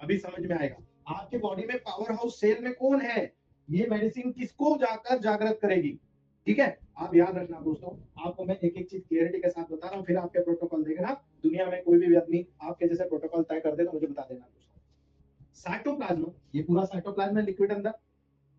अभी समझ में आएगा। आपके बॉडी में पावर हाउस सेल में कौन है, ये मेडिसिन किसको जाकर जागृत करेगी। ठीक है, आप याद रखना दोस्तों, आपको मैं एक एक चीज क्लियरिटी के साथ बता रहा हूँ, फिर आपके प्रोटोकॉल देखना। दुनिया में कोई भी आदमी आपके जैसे प्रोटोकॉल तय कर दे तो मुझे बता देना दोस्तों। साइटोप्लाज्म, ये पूरा साइटोप्लाज्म है लिक्विड अंदर।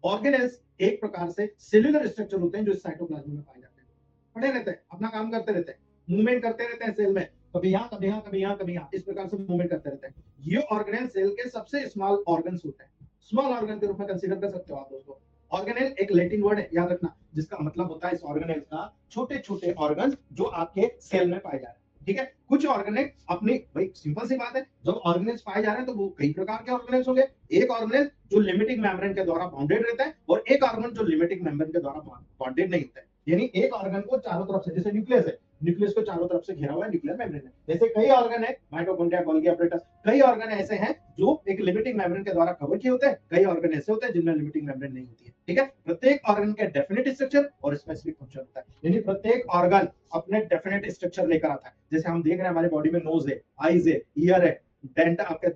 ऑर्गेनेल्स एक प्रकार से सेल्यूलर स्ट्रक्चर होते हैं जो इस साइटोप्लाज्म में पाए जाते हैं। पड़े रहते हैं, अपना काम करते रहते हैं, मूवमेंट करते रहते हैं सेल में, कभी यहाँ कभी यहाँ कभी यहाँ कभी यहाँ, इस प्रकार से मूवमेंट करते रहते हैं। ये ऑर्गेनेल सेल के सबसे स्मॉल ऑर्गन्स होते हैं, स्मॉल ऑर्गन के रूप में कंसीडर कर सकते हो आप दोस्तों। ऑर्गेनेल एक लैटिन वर्ड है, याद रखना, जिसका मतलब होता है इस ऑर्गेनेल का छोटे छोटे ऑर्गन जो आपके सेल में पाए जा रहे हैं। ठीक है, कुछ ऑर्गेनेल अपनी, भाई सिंपल सी बात है, जब ऑर्गेनेल्स पाए जा रहे हैं तो वो कई प्रकार के ऑर्गेनेल्स होंगे। एक ऑर्गेनेल जो लिमिटिंग मेम्ब्रेन के द्वारा बाउंडेड रहता है और एक ऑर्गन जो लिमिटिंग मेम्ब्रेन के द्वारा बाउंडेड नहीं होता है। यानी एक ऑर्गन को चारों तरफ से, जैसे न्यूक्लियस है, न्यूक्लियस को चारों तरफ से घिरा हुआ है न्यूक्लियर मेम्ब्रेन है। जैसे कई ऑर्गन है, माइटोकॉन्ड्रिया, गोल्गी एपरेटस, कई ऑर्गन ऐसे हैं जो एक लिमिटिंग मेम्ब्रेन के द्वारा कवर किए होते हैं, कई ऑर्गन ऐसे होते हैं जिनमें लिमिटिंग मेम्ब्रेन नहीं होती है। ठीक है, प्रत्येक ऑर्गन का डेफिनेट स्ट्रक्चर और स्पेसिफिक फंक्शन होता है, यानी प्रत्येक ऑर्गन अपने डेफिनेट स्ट्रक्चर लेकर आता है। जैसे हम देख रहे हैं हमारे बॉडी में नोज है, आईज है, ईयर है, डेंट, आपके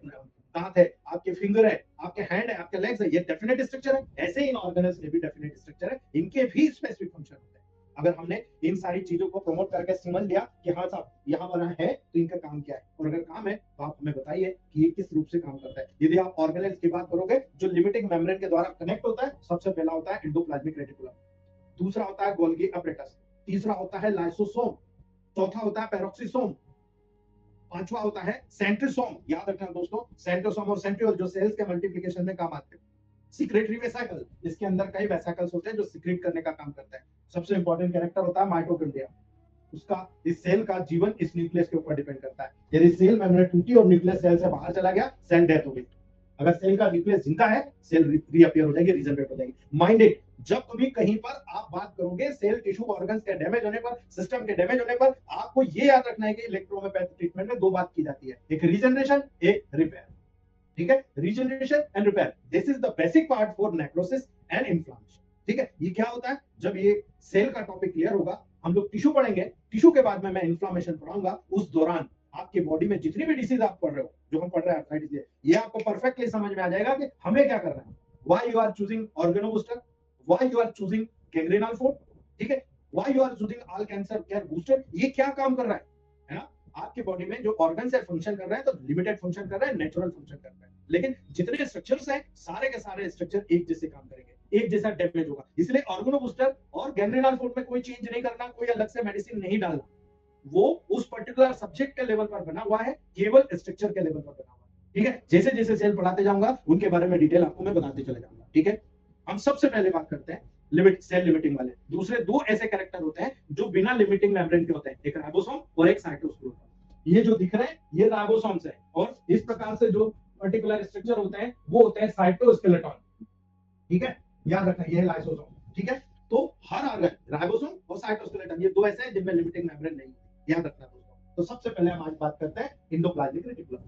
दांत है, आपके फिंगर है, आपके हैंड है, आपके लेग्स है, ये डेफिनेट स्ट्रक्चर है। ऐसे इन ऑर्गन्स में भी डेफिनेट स्ट्रक्चर है, इनके भी स्पेसिफिक फंक्शन होते हैं। अगर हमने इन सारी चीजों को प्रमोट करके समझ लिया कि हाँ साहब यहाँ बना है तो इनका काम क्या है, और अगर काम है तो आप हमें बताइए कि ये किस रूप से काम करता है। यदि आप ऑर्गेनेल्स की बात करोगे जो लिमिटिंग मेम्ब्रेन के द्वारा कनेक्ट होता है, सबसे पहला होता है एंडोप्लाज्मिक रेटिकुलम, दूसरा होता है गोल्गी एपरेटस, तीसरा होता है लाइसोसोम, चौथा होता है पेरोक्सिसोम, पांचवा होता है सेंट्रोसोम। याद रखना दोस्तों, सेंट्रोसोम और सेंट्रियोल जो सेल्स के मल्टीप्लिकेशन में काम आते हैं। सीक्रेटरी वेसिकल, इसके अंदर कई वेसिकल्स होते हैं जो सीक्रेट करने का काम करता है। सबसे इंपॉर्टेंट कैरेक्टर होता है माइटोकॉन्ड्रिया, उसका, इस सेल का जीवन इस न्यूक्लियस के ऊपर डिपेंड करता है। यदि सेल मेम्ब्रेन टूटी और न्यूक्लियस सेल से बाहर चला गया, सेल डेथ हो गई। अगर सेल का न्यूक्लियस जिंदा है, सेल रीअपियर हो जाएगी, रीजनरेट हो जाएगी। माइंड इट, जब कभी कहीं पर आप बात करोगे सेल टिश्यू ऑर्गन्स के डैमेज होने पर, सिस्टम के डैमेज होने पर, आपको ये याद रखना है कि इलेक्ट्रोहोम्योपैथी ट्रीटमेंट में दो बात की जाती है, एक रीजनरेशन, एक रिपेयर। ठीक है, regeneration and repair, this is the basic part for necrosis and inflammation. ठीक है, ये क्या होता है, जब ये सेल का टॉपिक क्लियर होगा, हम लोग टिश्यू पढ़ेंगे, टिश्यू के बाद में मैं इन्फ्लेमेशन पढ़ाऊंगा। उस दौरान आपके बॉडी में जितनी भी डिसीज आप पढ़ रहे हो, जो हम पढ़ रहे हैं आर्थराइटिस, ये आपको परफेक्टली समझ में आ जाएगा कि हमें क्या करना है। Why you are choosing organo booster, why you are choosing gangrenal food, ठीक है, why you are choosing all cancer care booster, ये क्या काम कर रहा है ना। आपके बॉडी में जो ऑर्गन्स है फंक्शन कर रहे हैं तो लिमिटेड फंक्शन कर रहे हैं, नेचुरल फंक्शन कर रहे हैं, लेकिन जितने स्ट्रक्चर्स हैं सारे के सारे स्ट्रक्चर एक जैसे काम करेंगे, एक जैसा डैमेज होगा। इसलिए ऑर्गेनो बूस्टर और गैंग्रेनल फूड में कोई चेंज नहीं करना, कोई अलग से मेडिसिन नहीं डालना, वो उस पर्टिकुलर सब्जेक्ट के लेवल पर बना हुआ है, केवल स्ट्रक्चर के लेवल पर बना हुआ है। ठीक है, जैसे जैसे सेल पढ़ाते जाऊंगा उनके बारे में डिटेल आपको मैं बताते चले जाऊंगा। ठीक है, हम सबसे पहले बात करते हैं सेल लिमिटिंग वाले। दूसरे दो ऐसे कैरेक्टर होते हैं जो बिना लिमिटिंग मेम्ब्रेन के होते हैं, एक राइबोसोम और एक साइटोस्केलेटन। ये जो दिख रहे हैं ये राइबोसोम्स है, और इस प्रकार से जो पर्टिकुलर स्ट्रक्चर होते हैं वो होते हैं साइटोस्केलेटन। ठीक है, याद रखना ये है लाइसोसोम। ठीक है, तो हर ऑर्गन, राइबोसोम और साइटोस्केलेटन, ये दो ऐसे हैं जिनमें लिमिटिंग मेम्ब्रेन नहीं, याद रखना दोस्तों। तो सबसे पहले हम आज बात करते हैं एंडोप्लाज्मिक रेटिकुलम।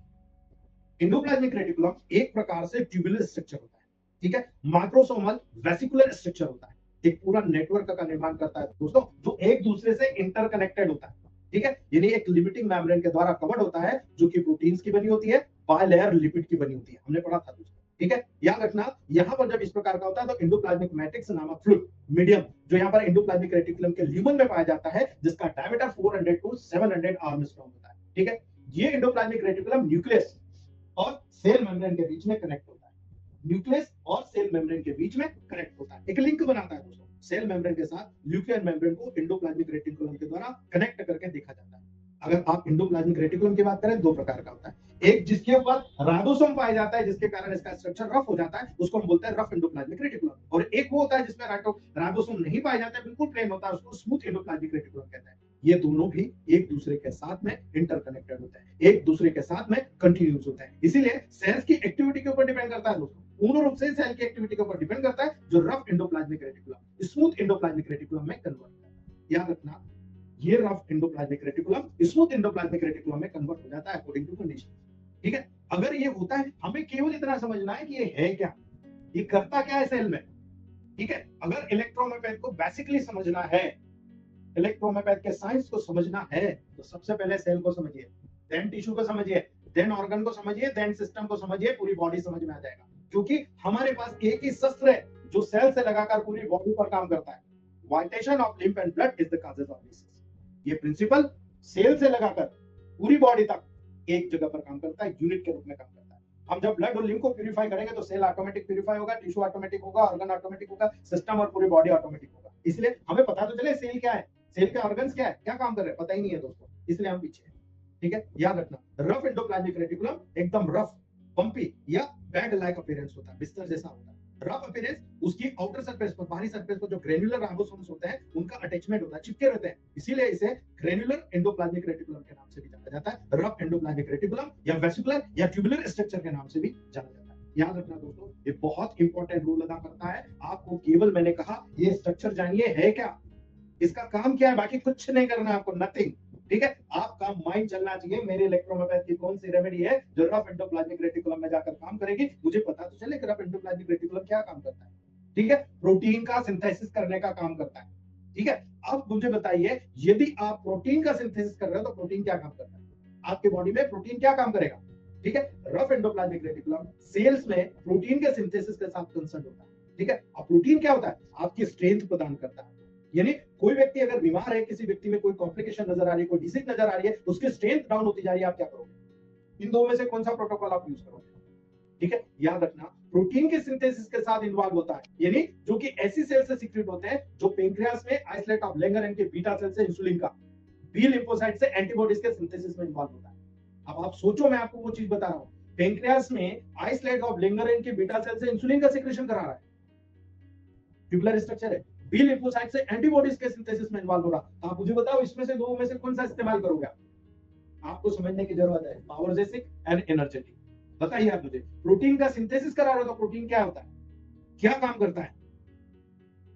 एंडोप्लाज्मिक रेटिकुलम एक प्रकार से ट्यूबुलर स्ट्रक्चर होता है। ठीक है, माइक्रोसोमल वेसिकुलर स्ट्रक्चर होता है, एक पूरा नेटवर्क का निर्माण करता है दोस्तों, जो एक दूसरे से इंटरकनेक्टेड होता है। ठीक है, यानी एक लिमिटिंग मेम्ब्रेन के द्वारा कवर्ड होता है जो कि प्रोटीन्स की बनी होती है, बायलेयर लिपिड की बनी होती है, हमने पढ़ा था दोस्तों। ठीक है, याद रखना, यहाँ पर जब इस प्रकार का होता है तो एंडोप्लाज्मिक मैट्रिक्स नामक फ्लूइड मीडियम जो यहाँ पर एंडोप्लाज्मिक रेटिकुलम के ल्यूमन में पाया जाता है, जिसका डायमीटर 400 to 700 आर्मस्ट्रॉन्ग होता है। ठीक है, ये एंडोप्लाज्मिक रेटिकुलम न्यूक्लियस और सेल मेम्ब्रेन के बीच में कनेक्ट होता है, न्यूक्लियस और सेल मेम्ब्रेन के बीच में कनेक्ट होता है, एक लिंक बनाता है दोस्तों। सेल मेम्ब्रेन के साथ न्यूक्लियर मेम्ब्रेन को एंडोप्लाज्मिक रेटिकुलम के द्वारा कनेक्ट करके देखा जाता है। अगर आप एंडोप्लाज्मिक रेटिकुलम की बात करें, दो प्रकार का होता है, एक जिसके ऊपर राइबोसोम पाया जाता है, जिसके कारण इसका स्ट्रक्चर रफ हो जाता है, उसको हम बोलते हैं रफ एंडोप्लाज्मिक रेटिकुलम। और एक वो होता है जिसमें राइबोसोम नहीं पाया जाता है, बिल्कुल प्लेन होता है, उसको स्मूथ एंडोप्लाज्मिक रेटिकुलम कहते हैं। ये दोनों भी एक दूसरे के साथ में इंटरकनेक्टेड होते हैं, एक दूसरे के साथ में कंटिन्यूस होते हैं। इसीलिए सेल्स की एक्टिविटी के ऊपर डिपेंड करता है दोस्तों, पूर्ण रूप से सेल की एक्टिविटी के ऊपर डिपेंड करता है, जो rough endoplasmic reticulum smooth endoplasmic reticulum में कन्वर्ट होता है। याद रखना, ये rough endoplasmic reticulum smooth endoplasmic reticulum में कन्वर्ट हो जाता है अकॉर्डिंग टू कंडीशन। ठीक है, अगर ये होता है, हमें केवल इतना समझना है कि ये है क्या, ये करता क्या है सेल में। ठीक है, अगर इलेक्ट्रोमैथ को बेसिकली समझना है, इलेक्ट्रोमैथ के साइंस को समझना है, तो सबसे पहले सेल को समझिए, देन टिश्यू को समझिए, देन ऑर्गन को समझिए, देन सिस्टम को समझिए, पूरी बॉडी समझ में आ जाएगा। क्योंकि हमारे पास एक ही शस्त्र है जो सेल से लगाकर पूरी बॉडी पर काम करता है। Vitiation of lymph and blood is the causes of disease. ये प्रिंसिपल सेल से लगाकर पूरी बॉडी तक एक जगह पर काम करता है, यूनिट के रूप में काम करता है। हम जब ब्लड और लिम्फ को प्यूरिफाई करेंगे तो सेल ऑटोमेटिक प्यूरिफाई होगा, टिश्यू ऑटोमेटिक होगा, ऑर्गन ऑटोमेटिक होगा, सिस्टम और पूरी बॉडी ऑटोमेटिक होगा। इसलिए हमें पता तो चले सेल क्या है, सेल के ऑर्गन्स क्या है, क्या काम कर रहे हैं, पता ही नहीं है दोस्तों, इसलिए हम पीछे हैं। ठीक है, याद रखना, रफ एंडोप्लाज्मिक रेटिकुलम एकदम रफ, पंपी या बैग लाइक अपीयरेंस होता है, बिस्तर जैसा होता है। रफ अपीयरेंस, उसकी आउटर सरफेस पर, बाहरी सरफेस पर जो ग्रेन्युलर राइबोसोम्स होते हैं उनका अटैचमेंट होता है, चिपके रहते हैं, इसीलिए इसे ग्रेन्युलर एंडोप्लाज्मिक रेटिकुलम के नाम से भी जाना जाता है, रफ एंडोप्लाज्मिक रेटिकुलम या वेसिकुलर या ट्यूबुलर स्ट्रक्चर के नाम से भी जाना जाता है। याद रखना दोस्तों, ये बहुत इंपॉर्टेंट रोल अदा करता है। आपको केवल मैंने कहा ये स्ट्रक्चर जानिए है क्या, इसका काम क्या है, बाकी कुछ नहीं करना है आपको, नथिंग। ठीक है, आपका माइंड चलना चाहिए मेरे इलेक्ट्रोमैथ की कौन सी रेमेडी है जो रफ एंडोप्लाज्मिक रेटिकुलम में जाकर काम करेगी, मुझे पता तो चले कि रफ एंडोप्लाज्मिक रेटिकुलम क्या काम करता है। ठीक है, प्रोटीन का सिंथेसिस करने का काम करता है। ठीक है, अब मुझे बताइए, यदि आप प्रोटीन का सिंथेसिस कर रहे हो तो प्रोटीन क्या काम करता है, आपके बॉडी में प्रोटीन क्या काम करेगा। ठीक है, रफ एंडोप्लाज्मिक रेटिकुलम सेल्स में प्रोटीन के सिंथेसिस के साथ कंसर्न होता है। ठीक है, अब प्रोटीन क्या होता है, आपकी स्ट्रेंथ प्रदान करता है। यानी कोई व्यक्ति अगर बीमार है, किसी व्यक्ति में कोई कॉम्प्लिकेशन नजर आ रही है, कोई डिसीज नजर आ रही है, उसकी स्ट्रेंथ डाउन होती जा रही है, आप क्या करोगे, इन दो में से कौन सा प्रोटोकॉल आप यूज करोगे। ठीक है, याद रखना, प्रोटीन के सिंथेसिस के साथ इन्वॉल्व होता है, यानी जो कि ऐसी सेल से सीक्रेट होते हैं जो पेंक्रियास में आइसोलेट ऑफ लैंगरहैंस के बीटा सेल से इंसुलिन का, बी लिम्फोसाइट से एंटीबॉडीज के सिंथेसिस में इन्वॉल्व होता है। अब आप सोचो, मैं आपको वो चीज बता रहा हूं, पेंक्रियास में आइसोलेट ऑफ लैंगरहैंस के बीटा सेल से इंसुलिन का सिक्रेशन करा रहा है, ट्यूबुलर स्ट्रक्चर है, बी लिम्फोसाइट से एंटीबॉडीज के सिंथेसिस में इन्वॉल्व हो रहा। तो आप मुझे बताओ, इसमें से दो में से कौन सा इस्तेमाल करोगे आप, आपको समझने की जरूरत है, पावरजेसिक एंड एनर्जेटिक। बताइए आप मुझे, प्रोटीन का सिंथेसिस करा रहे हो तो प्रोटीन क्या होता है, क्या काम करता है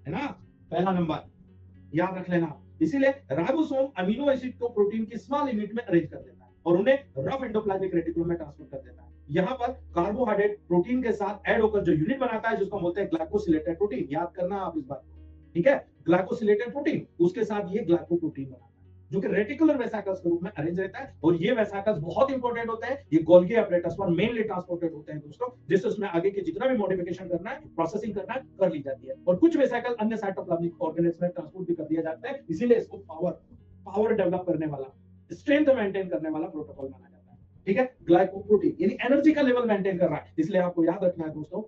ना, पहला नंबर याद रख लेना। इसीलिए राइबोसोम अमीनो एसिड को प्रोटीन की स्मॉल यूनिट में अरेंज कर देता है और उन्हें रफ एंडोप्लाज्मिक रेटिकुलम में ट्रांसफर कर देता है। यहाँ पर कार्बोहाइड्रेट प्रोटीन के साथ ऐड होकर जो यूनिट बनाता है, जिसको बोलते हैं ग्लाइकोसिलेटेड प्रोटीन। याद करना आप इस बात को, ठीक है, ग्लाइकोसिलेटेड प्रोटीन, उसके साथ ये ग्लाइकोप्रोटीन बनाता है जो कि रेटिकुलर वेसिकल्स के रूप में अरेंज रहता है। और ये वेसिकल्स बहुत इंपॉर्टेंट होते हैं, ये गोल्गी अपरेटस पर मेनली ट्रांसपोर्टेड होते हैं दोस्तों, जिससे उसमें आगे के जितना भी मॉडिफिकेशन करना है, प्रोसेसिंग करना है, कर ली जाती है। और कुछ वेसिकल अन्य साइटोप्लाज्मिक ऑर्गेनेल्स में ट्रांसपोर्ट भी कर दिया जाता है, इसीलिए इसको पावर डेवलप करने वाला, स्ट्रेंथ मेंटेन करने वाला प्रोटोकॉल माना जाता है। ठीक है, ग्लाइकोप्रोटीन यानी एनर्जी का लेवल मेंटेन कर रहा है। इसलिए आपको याद रखना है दोस्तों,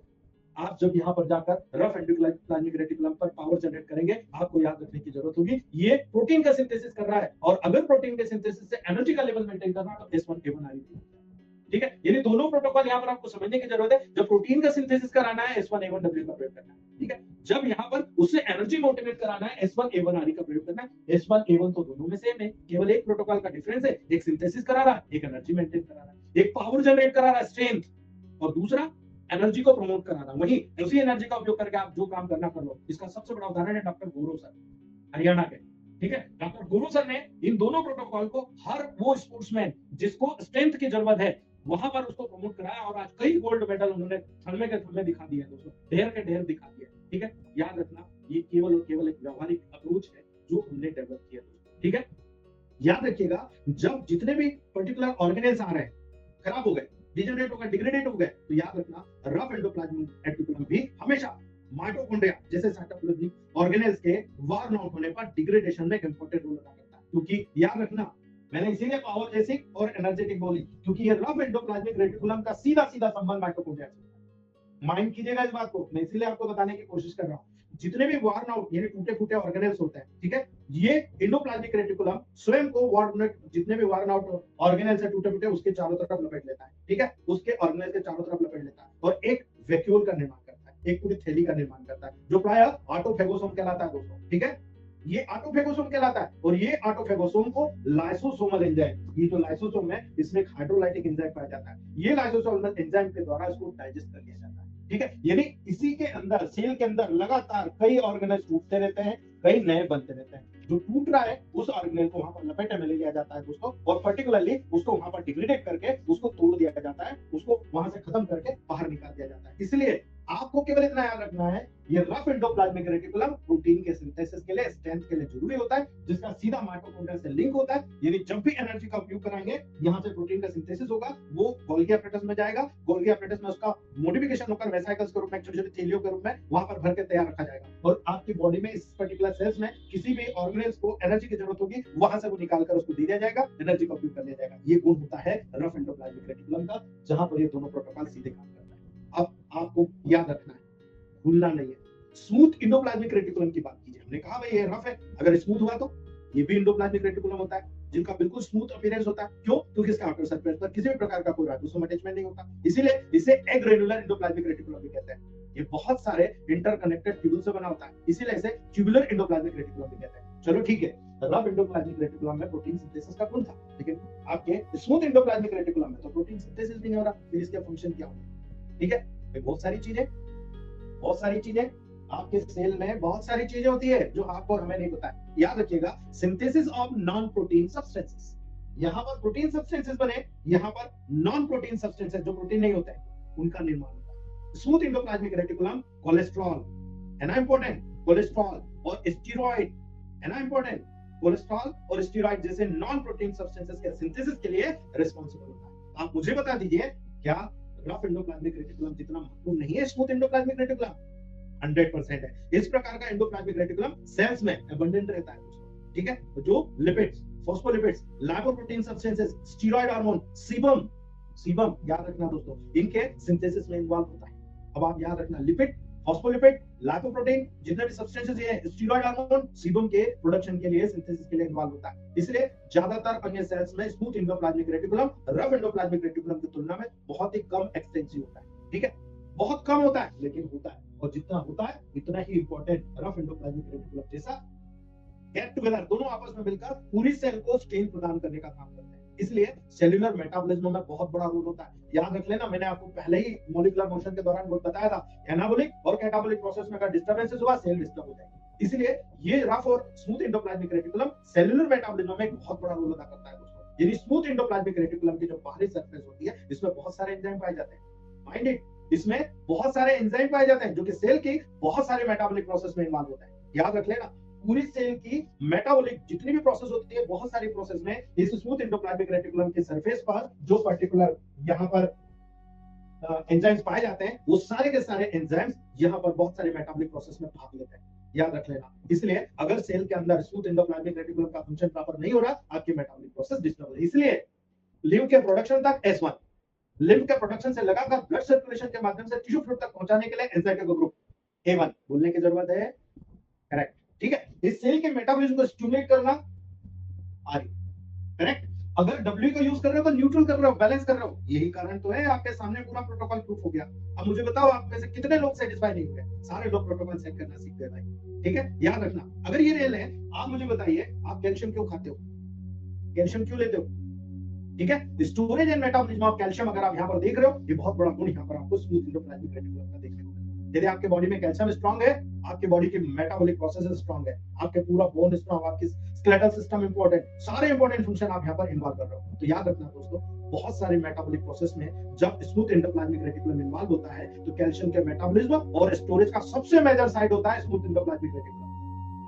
आप जब यहाँ पर जाकर रफ एंडोप्लाज्मिक रेटिकुलम पर पावर जनरेट करेंगे, आपको याद रखने की जरूरत होगी, ये प्रोटीन का सिंथेसिस कर रहा है, और अगर प्रोटीन के सिंथेसिस से एनर्जी का लेवल मेंटेन करना है तो S1A1RE2। ठीक है, यानी दोनों प्रोटोकॉल यहाँ पर आपको समझने की जरूरत है। जब प्रोटीन का सिंथेसिस कराना है, S1A1W का प्रयोग करना है। ठीक है, जब यहाँ पर उससे एनर्जी मोटिवेट कराना है, S1A1RE का प्रयोग करना है। S1A1 तो दोनों में सेम है, केवल एक प्रोटोकॉल का डिफरेंस है, एक सिंथेसिस करा रहा है, एक एनर्जी मेंटेन करा रहा है, एक पावर जनरेट करा रहा है, स्ट्रेंथ, और दूसरा एनर्जी को प्रमोट कराना। वही उसी एनर्जी का उपयोग करके आप जो काम करना कर लो। इसका सबसे बड़ा उदाहरण है डॉक्टर गौरव सर, हरियाणा के। ठीक है, डॉक्टर गौरव सर ने इन दोनों प्रोटोकॉल को हर वो स्पोर्ट्समैन जिसको स्ट्रेंथ की जरूरत है, वहां पर उसको प्रमोट कराया, और आज कई गोल्ड मेडल उन्होंने थलमे के थलमे दिखा दिए दोस्तों, ढेर के ढेर दिखा दिए। ठीक है, याद रखना, ये केवल और केवल एक व्यवहारिक अप्रोच है जो हमने डेवलप किया दोस्तों। ठीक है, याद रखिएगा, जब जितने भी पर्टिकुलर ऑर्गेनेल्स आ रहे हैं, खराब हो गए, डिजनरेट हो गए, डिग्रेडेट हो गए, तो याद रखना, रफ एंडोप्लाज्मिक रेटिकुलम भी हमेशा माइटोकॉन्ड्रिया जैसे साइटोप्लाज्मिक ऑर्गेनेल्स के वार नॉट होने पर डिग्रेडेशन में इंपॉर्टेंट रोल अदा करता है। क्योंकि याद रखना, मैंने इसीलिए पावरजेसिक और एनर्जेटिक बोली, क्योंकि ये रफ एंडोप्लाज्मिक रेटिकुलम का सीधा सीधा संबंध माइटोकॉन्ड्रिया से है। माइंड कीजिएगा इस बात को, मैं इसीलिए आपको बताने की कोशिश कर रहा हूं। जितने भी worn out यानी टूटे फूटे ऑर्गेनेल्स होते हैं, ठीक है, ये एंडोप्लाज्मिक रेटिकुलम स्वयं को जितने भी worn out ऑर्गेनेल्स है टूटे फूटे उसके चारों तरफ लपेट लेता है, ठीक है, उसके ऑर्गेनेल के चारों तरफ लपेट लेता है और एक वैक्यूल का निर्माण करता है, एक पूरी थैली का निर्माण करता है, जो प्राय ऑटोफेगोसोम कहलाता है दोस्तों, ठीक है। ये ऑटोफेगोसोम कहलाता है और ये ऑटोफेगोसोम को लाइसोसोमल एंजाइम, ये जो लाइसोसोम है इसमें एक हाइड्रोलाइटिक एंजाइम पाया जाता है, ये लाइसोसोमल एंजाइम के द्वारा इसको डाइजेस्ट कर लिया जाता है, ठीक है। यानी इसी के अंदर सेल के अंदर लगातार कई ऑर्गेनेल्स टूटते रहते हैं, कई नए बनते रहते हैं, जो टूट रहा है उस ऑर्गेनेल को वहां पर लपेटे में ले लिया जाता है दोस्तों और पर्टिकुलरली उसको वहां पर डिग्रेडेट करके उसको तोड़ दिया जाता है, उसको वहां से खत्म करके बाहर निकाल दिया जाता है। इसलिए आपको केवल इतना याद रखना है, ये रफ एंडोप्लाज्मिक रेटिकुलम प्रोटीन के सिंथेसिस के लिए, स्ट्रेंथ के लिए जरूरी होता है, जिसका सीधा माइटोकॉन्ड्रिया से लिंक होता है। यानी जब भी एनर्जी का उपयोग कराएंगे, यहाँ से प्रोटीन का सिंथेसिस होगा, वो गोल्गी एपरेटस में जाएगा, गोल्गी एपरेटस में उसका मॉडिफिकेशन होकर वेसिकल्स के रूप में, छोटे-छोटे थैलियों के रूप में वहां पर भर के तैयार रखा जाएगा और आपकी बॉडी में इस पर्टिकुलर सेल्स में किसी भी ऑर्गेनेल्स को एनर्जी की जरूरत होगी, वहां से वो निकाल कर उसको दे दिया जाएगा, एनर्जी का उपयोग कर लिया जाएगा। ये गुण होता है रफ एंडोप्लाज्मिक रेटिकुलम का, जहां पर ये दोनों प्रोटोकॉल सीधे काम करता है। अब आपको याद रखना है, भूलना नहीं है, स्मूथ एंडोप्लाज्मिक रेटिकुलम की बात कीजिए। हमने कहा भाई ये रफ है, अगर स्मूथ हुआ तो ये भी एंडोप्लाज्मिक रेटिकुलम होता है, जिनका बिल्कुल स्मूथ अपीयरेंस होता है। क्यों? क्योंकि इसके आउटर सरफेस पर किसी भी प्रकार का कोई राइबोसोम अटैचमेंट नहीं होता, इसीलिए इसे एग्रेनुलर एंडोप्लाज्मिक रेटिकुलम भी कहते हैं। ये बहुत सारे इंटरकनेक्टेड ट्यूबुल से बना होता है, इसीलिए इसे ट्यूबुलर एंडोप्लाज्मिक रेटिकुलम भी कहते हैं। चलो ठीक है, रफ एंडोप्लाज्मिक रेटिकुलम में प्रोटीन सिंथेसिस का गुण था, लेकिन आपके स्मूथ एंडोप्लाज्मिक रेटिकुलम में तो प्रोटीन सिंथेसिस भी नहीं हो रहा, फिर इसके फंक्शन क्या होंगे? ठीक है, बहुत सारी चीजें आपके सेल में बहुत सारी चीजें होती है जो आपको और हमें नहीं पता है। याद रखिएगा, synthesis of non protein substances, यहाँ पर प्रोटीन सब्सटेंसेस बने, यहाँ पर नॉन प्रोटीन सब्सटेंसेस जो प्रोटीन नहीं होते हैं उनका निर्माण होता है। स्मूथ एंडोप्लाज्मिक रेटिकुलम कोलेस्ट्रॉल, है ना इंपॉर्टेंट, कोलेस्ट्रॉल और स्टेरॉइड, है ना इंपॉर्टेंट, कोलेस्ट्रॉल और स्टेरॉइड जैसे नॉन प्रोटीन सब्सटेंसेस के सिंथेसिस के लिए रिस्पांसिबल होता है। आप मुझे बता दीजिए, क्या रफ एंडोप्लाज्मिक रेटिकुलम जितना महत्वपूर्ण नहीं है स्मूथ एंडोप्लाज्मिक रेटिकुलम? 100% है। इस प्रकार का एंडोप्लाज्मिक रेटिकुलम सेल्स में अबंडेंट रहता है दोस्तों, ठीक है। जो lipids, phospholipids, lipoprotein substances, steroid hormone, sebum याद रखना दोस्तों, इनके सिंथेसिस में इन्वॉल्व होता है। अब आप याद रखना, लिपिड, फॉस्फोलिपिड, लाइपोप्रोटीन, जितने भी सब्सटेंसेस ये स्टेरॉइड हार्मोन सीबम के प्रोडक्शन के लिए, सिंथेसिस के लिए इन्वॉल्व होता है। इसलिए ज्यादातर अन्य सेल्स में smooth endoplasmic reticulum rough endoplasmic reticulum की तुलना में बहुत ही कम एक्सटेंसिव होता है, ठीक है, बहुत कम होता है, लेकिन होता है, और जितना होता है इतना ही इंपॉर्टेंट रफ एंडोप्लाज्मिक रेटिकुलम जैसा गेट टुगेदर दोनों आपस में मिलकर पूरी सेल को स्ट्रेन प्रदान करने का काम करते हैं। इसलिए सेल्यूलर मेटाबॉलिज्म में बहुत बड़ा रोल होता है। याद रख लेना, मैंने आपको पहले ही मॉलिक्यूलर मोशन के दौरान बताया था, एनाबॉलिक और कैटाबॉलिक प्रोसेस में अगर डिस्टर्बेंसेस हुआ सेल डिस्टर्ब हो जाएगी। इसलिए ये रफ और smooth endoplasmic reticulum cellular metabolism में एक बहुत बड़ा रोल अदा करता है दोस्तों। यानी स्मूथ एंडोप्लाज्मिक रेटिकुलम की जो बाहरी सरफेस होती है, इसमें बहुत सारे एंजाइम पाए जाते हैं, माइंड इट, इसमें बहुत सारे एंजाइम पाए जाते हैं जो कि सेल की बहुत सारे मेटाबॉलिक प्रोसेस में इन्वॉल्व होते हैं। याद रख लेना, पूरी सेल की मेटाबॉलिक जितनी भी प्रोसेस होती है, बहुत सारी प्रोसेस में इस स्मूथ एंडोप्लाज्मिक रेटिकुलम के सरफेस पर जो पर्टिकुलर यहाँ पर एंजाइम्स पाए जाते हैं, वो सारे के सारे एंजाइम्स यहाँ पर बहुत सारे मेटाबॉलिक प्रोसेस में भाग लेते हैं। याद रख लेना, इसलिए अगर सेल के अंदर स्मूथ एंडोप्लाज्मिक रेटिकुलम का फंक्शन प्रॉपर नहीं हो रहा, आपकी मेटाबॉलिक प्रोसेस डिस्टर्ब है। इसलिए लिव के प्रोडक्शन तक S1, लिम्फ के प्रोडक्शन से लगाकर ब्लड सर्कुलेशन के माध्यम से टिश्यू फ्लूइड तक पहुंचाने के लिए एंजाइम का ग्रुप A1 बोलने की जरूरत है, करेक्ट, ठीक है। इस सेल के मेटाबॉलिज्म को स्टिमुलेट करना RE, करेक्ट। अगर W का यूज कर रहे हो तो न्यूट्रल कर रहे हो, बैलेंस कर रहे हो, यही कारण तो है आपके सामने पूरा प्रोटोकॉल प्रूफ हो गया। अब मुझे बताओ, आप में से कितने लोग सेटिस्फाई नहीं हुए? सारे लोग प्रोटोकॉल सेट करना सीख गए भाई, ठीक है। याद रखना, अगर ये रेल है, आप मुझे बताइए, आप कैल्शियम क्यों खाते हो, कैल्शियम क्यों लेते हो, ठीक है। Storage and metabolism of calcium अगर आप यहाँ पर देख रहे हो, ये बहुत बड़ा गुण यहाँ पर आपको स्मूथ एंडोप्लाज्मिक रेटिकुलम का देखने को मिलेगा। यदि आपके बॉडी में कैल्शियम स्ट्रांग है, आपके बॉडी की मेटाबॉलिक प्रोसेस स्ट्रांग है, आपके पूरा बोन स्ट्रांग, आपकी स्केलेटल सिस्टम इंपॉर्टेंट, सारे इंपॉर्टेंट फंक्शन आप यहाँ पर इन्वॉल्व कर रहे हो। तो याद रखना दोस्तों, बहुत सारे मेटाबॉलिक प्रोसेस में जब स्मूथ एंडोप्लाज्मिक रेटिकुलम इन्वॉल्व होता है, तो कैल्शियम के मेटाबॉलिज्म और स्टोरेज का सबसे मेजर साइड होता है स्मूथ एंडोप्लाज्मिक रेटिकुलम।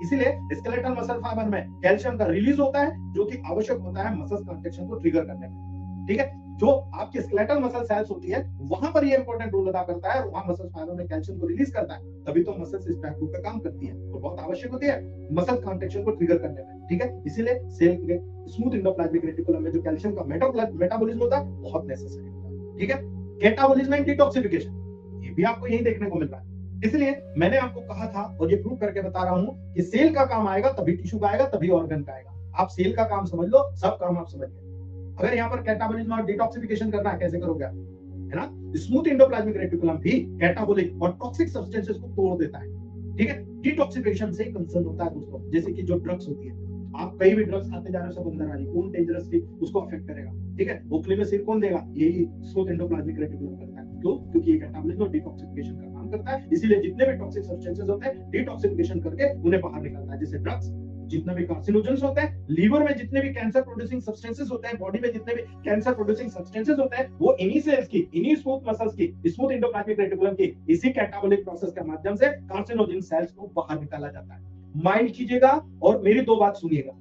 इसीलिए स्केलेटल मसल फाइबर में कैल्शियम का रिलीज होता है, जो कि आवश्यक होता है मसल कॉन्ट्रैक्शन को ट्रिगर करने में, ठीक है। जो आपकी स्केलेटल मसल सेल्स होती है, वहां पर ये इंपॉर्टेंट रोल अदा करता है, और वहां मसल फाइबर में कैल्शियम को रिलीज करता है, तभी तो मसल इस टाइप का काम करती है और बहुत आवश्यक होती है मसल कॉन्ट्रैक्शन को ट्रिगर करने में, ठीक है। इसीलिए सेल के स्मूथ एंडोप्लाज्मिक रेटिकुलम में जो कैल्शियम का मेटाबॉलिज्म होता है, बहुत नेसेसरी होता है, ठीक है। कैटाबॉलिज्म एंड डिटॉक्सिफिकेशन, ये भी आपको यही देखने को मिल रहा है। इसलिए मैंने आपको कहा था और ये प्रूव करके बता रहा हूं कि सेल का काम आएगा तभी टिश्यू का आएगा, तभी ऑर्गन का आएगा। आप सेल का काम समझ लो, सब काम आप समझ गए। अगर यहाँ पर कैटाबॉलिज्म और डिटॉक्सिफिकेशन करना है, कैसे करोगे आप, है ना? स्मूथ एंडोप्लाज्मिक रेटिकुलम भी कैटाबॉलिक और टॉक्सिक सब्सटेंसेस को तोड़ देता है, ठीक है? डिटॉक्सिफिकेशन से कंसर्न होता है दोस्तों, जैसे कि जो ड्रग्स होती है, आप कहीं भी ड्रग्स खाते जा रहे हो, सब अंदर आ रही, कौन डेंजरसली उसको अफेक्ट करेगा, ठीक है? ओखली में सिर कौन देगा? यही स्मूथ एंडोप्लाज्मिक रेटिकुलम करता है। क्यों? क्योंकि ये कैटाबॉलिज्म और डिटॉक्सिफिकेशन का काम करता है। इसीलिए जितने भी टॉक्सिक सब्सटेंसेस होते हैं, डिटॉक्सिफिकेशन करके उन्हें बाहर निकालता है। जैसे ड्रग्स, जितने भी कार्सिनोजेंस होते हैं, लीवर में जितने भी कैंसर प्रोड्यूसिंग सब्सटेंसेस होते हैं, बॉडी में जितने भी कैंसर प्रोड्यूसिंग सब्सटेंसेस होते हैं, वो इन्हीं सेल्स की, इन्हीं स्मूथ मसल्स की, स्मूथ एंडोप्लाज्मिक रेटिकुलम की, इसी कैटाबॉलिक प्रोसेस के माध्यम से कार्सिनोजेन सेल्स को बाहर निकाला जाता है। माइंड कीजिएगा और मेरी दो बात सुनिएगा।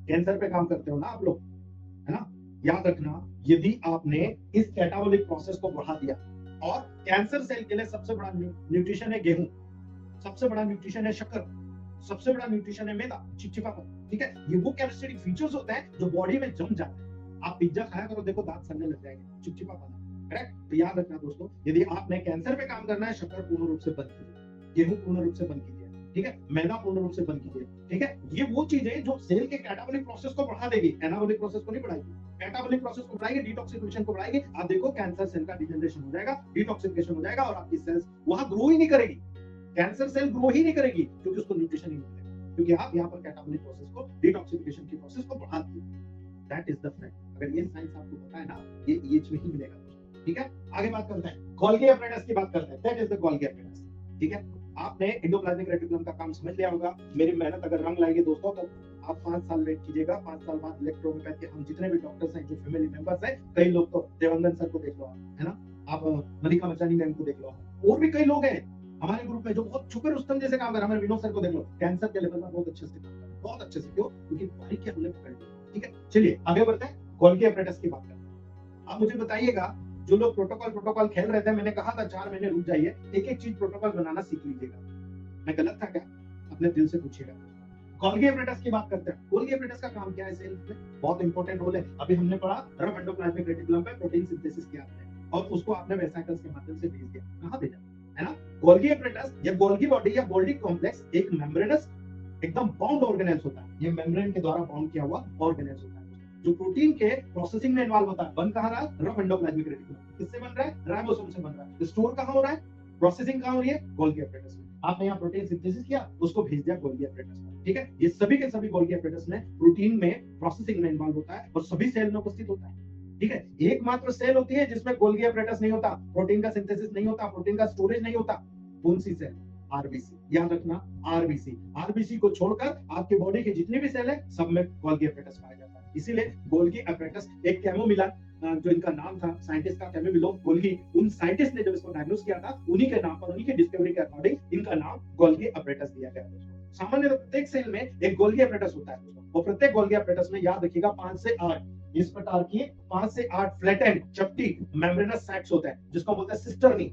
कैंसर पे काम करते हो ना आप लोग, है ना? याद रखना, यदि आपने इस कैटाबॉलिक प्रोसेस को बढ़ा दिया, और कैंसर सेल के लिए सबसे बड़ा न्यूट्रिशन है गेहूं, सबसे बड़ा न्यूट्रिशन है शक्कर, सबसे बड़ा न्यूट्रिशन है मैदा, चिपचिपापन, ठीक है? ये वो कैरेक्टरिस्टिक फीचर्स होते हैं जो बॉडी में जम जाते हैं। आप पिज्जा खाया करो, देखो दांत सड़ने लग जाएंगे, चिपचिपापन, करेक्ट? तो याद रखना दोस्तों, यदि आपने कैंसर पे काम करना है, शक्कर पूर्ण रूप से बंद कीजिए, गेहूं पूर्ण रूप से बंद कीजिए, ठीक है? मैदा पूर्ण रूप से बंद कीजिए, ठीक है? ये वो चीजें जो सेल के कैटाबॉलिक प्रोसेस को बढ़ा देगी, एनाबॉलिक प्रोसेस को नहीं बढ़ाएगी। कैटाबॉलिक प्रोसेस को बढ़ाएगी, डिटॉक्सिफिकेशन को बढ़ाएगी। आप देखो कैंसर सेल का डिजेनरेशन हो जाएगा, डिटॉक्सिफिकेशन हो जाएगा, और आपकी सेल्स वहां ग्रो ही नहीं करेगी। कैंसर सेल ग्रो ही नहीं करेगी क्योंकि उसको न्यूट्रिशन ही नहीं मिलेगा, क्योंकि आप यहाँ पर कैटाबॉलिक प्रोसेस को, डिटॉक्सिफिकेशन की प्रोसेस को बढ़ा दिए। That is the fact. अगर ये साइंस आपको पता है ना, ये एज में ही मिलेगा, ठीक है? आगे बात करते हैं, गोल्गी एपरेटस की बात करते हैं। That is the Golgi apparatus, ठीक है? आपने एंडोप्लाज्मिक रेटिकुलम का काम समझ लिया होगा। मेरी मेहनत अगर रंग लाएगी दोस्तों, तो आप 5 साल वेट कीजिएगा। 5 साल बाद इलेक्ट्रोपैथी, हम जितने भी डॉक्टर्स हैं, जो फैमिली मेंबर्स हैं, कई लोग तो देवंदन सर को देख लो, है ना? आप मलिका मचानी मैम को देख लो, और भी कई लोग हैं हमारे ग्रुप में जो बहुत छुपे रुस्तम जैसे काम कर रहे हैं। हमारे विनोद सर को देख लो, कैंसर के लेवल में बहुत अच्छे से काम कर रहे हैं, बहुत अच्छे से। क्यों? क्योंकि बारीकी हमने पकड़ ली, ठीक है? चलिए आगे बढ़ते हैं, गोल्गी एपरेटस की बात करते हैं। आप मुझे बताइएगा, जो लोग प्रोटोकॉल खेल रहे थे, मैंने कहा था 4 महीने रुक जाइए, एक एक चीज प्रोटोकॉल बनाना सीख लीजिएगा। मैं गलत था क्या? अपने दिल से पूछिएगा। गोल्गी एपरेटस की बात करते हैं। गोल्गी एपरेटस का काम क्या है सेल में? बहुत इंपॉर्टेंट रोल है। अभी हमने पढ़ा, रफ एंडोप्लाज्मिक रेटिकुलम पे प्रोटीन सिंथेसिस किया आपने, और उसको आपने वेसिकल्स के माध्यम से भेज दिया। कहां भेजा, है ना? गोल्गी एपरेटस या गोल्गी बॉडी या गोल्गी कॉम्प्लेक्स एक मेम्ब्रेनस, एकदम बाउंड ऑर्गेनेल्स होता है। ये मेम्ब्रेन के द्वारा बाउंड किया हुआ ऑर्गेनेल्स होता है, जो प्रोटीन के प्रोसेसिंग में इन्वॉल्व होता है। बन कहां रहा है? Rough endoplasmic reticulum. किससे बन रहा है? राइबोसोम से बन रहा है। स्टोर कहां हो रहा है? प्रोसेसिंग कहां हो रही है? गोल्गी एपरेटस में। आपने यहाँ प्रोटीन सिंथेसिस किया, उसको भेज दिया गोल्गी एपरेटस में, ठीक है? ये सभी के सभी गोल्गी एपरेटस में प्रोटीन में प्रोसेसिंग में इन्वॉल्व होता है, और सभी सेल में उपस्थित होता है, ठीक है? एकमात्र सेल होती है जिसमें गोल्गी एपरेटस नहीं होता, प्रोटीन का सिंथेसिस नहीं होता, प्रोटीन का स्टोरेज नहीं होता। कौन सी सेल? आरबीसी। याद रखना, आरबीसी। आरबीसी को छोड़कर आपके बॉडी के जितने भी सेल है, सब में गोल्गी एपरेटस पाया जाता है। इसीलिए गोल्गी एपरेटस एक कैमोमिला, जो इनका नाम था साइंटिस्ट का, कैमोमिलो गोल्गी, उन साइंटिस्ट ने जब इसको डायग्नोस किया था, उन्हीं के नाम पर, उन्हीं की डिस्कवरी के अकॉर्डिंग इनका नाम गोल्गी एपरेटस दिया गया है। सामान्य प्रत्येक सेल में एक गोल्गी एपरेटस होता है, और प्रत्येक गोल्गी एपरेटस में, याद रखिएगा, 5 से 8 इस प्रकार की 5 से 8 फ्लैट एंड चपटी मेम्ब्रेनस सैक्स होते हैं, जिसको बोलते हैं सिस्टर्नी।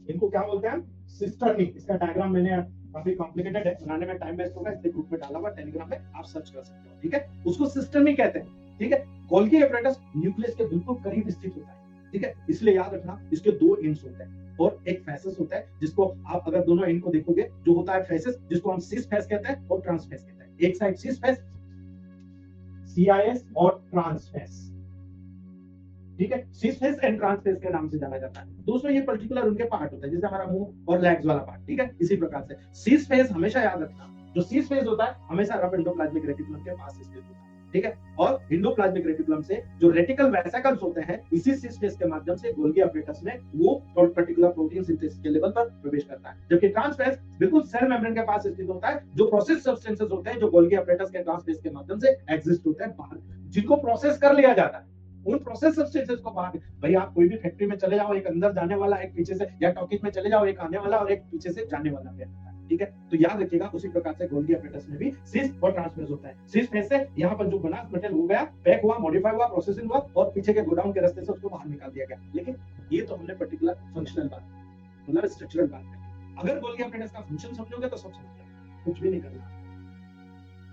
इनको क्या बोलते हैं? सिस्टर्नी। इसका डायग्राम मैंने काफी कॉम्प्लिकेटेड है, बनाने में टाइम वेस्ट होगा, इसलिए ग्रुप में डाला हुआ टेलीग्राम में, आप सर्च कर सकते हो, ठीक है? उसको सिस्टर्नी कहते हैं, ठीक है? गोल्गी एपरेटस न्यूक्लियस के बिल्कुल करीब स्थित होता है, ठीक है? इसलिए याद रखना, इसके 2 एंड्स होते हैं, और एक फेसिस होता है, जिसको आप अगर दोनों एंड को देखोगे, जो होता है फेसिस, जिसको हम सिस फेस कहते हैं और ट्रांस फेस कहते हैं। एक साइड सिस फेस, CIS, और ट्रांस फेस, ठीक है? Cis face and trans face के नाम से जाना जाता है दोस्तों। ये पर्टिकुलर उनके पार्ट होता है, जैसे हमारा मुंह और लेग्स वाला पार्ट, ठीक है? इसी प्रकार से सिस फेस हमेशा याद रखना, जो सिस फेस होता है हमेशा रफ एंडोप्लाज्मिक रेटिकुलम के पास स्थित होता है, ठीक है? और एंडोप्लाज्मिक रेटिकुलम से जो रेटिकल वेसिकल्स होते हैं, इसी सिस फेस के माध्यम से गोल्गी एपरेटस में वो पर्टिकुलर प्रोटीन सिंथेसिस के लेवल पर प्रवेश करता है। जबकि ट्रांस फेस बिल्कुल सेल मेम्ब्रेन के पास स्थित होता है, जो प्रोसेस सब्सटेंसेस होते हैं, जो गोल्गी एपरेटस के ट्रांस फेस के माध्यम से एग्जिस्ट होते हैं बाहर, जिनको प्रोसेस कर लिया जाता है। उन प्रोसेस सब्सटेंसेस को बाहर, भाई आप कोई भी फैक्ट्री में चले जाओ, एक अंदर जाने वाला, एक पीछे से, या टॉकीज में चले जाओ, एक आने वाला और एक पीछे से जाने वाला है, ठीक है? तो याद रखिएगा, उसी प्रकार से गोल्गी एपरेटस में भी सिस और ट्रांस फेस होता है। सिस फेस से यहाँ पर जो बना मटेरियल हो गया, पैक हुआ, मॉडिफाई हुआ, प्रोसेसिंग हुआ, और पीछे के गोडाउन के रास्ते से उसको बाहर निकाल दिया गया। लेकिन ये तो हमने पर्टिकुलर फंक्शनल बात, मतलब स्ट्रक्चरल बात करी। अगर गोल्गी एपरेटस का फंक्शन समझोगे तो सब समझ जाओगे, कुछ भी नहीं करना।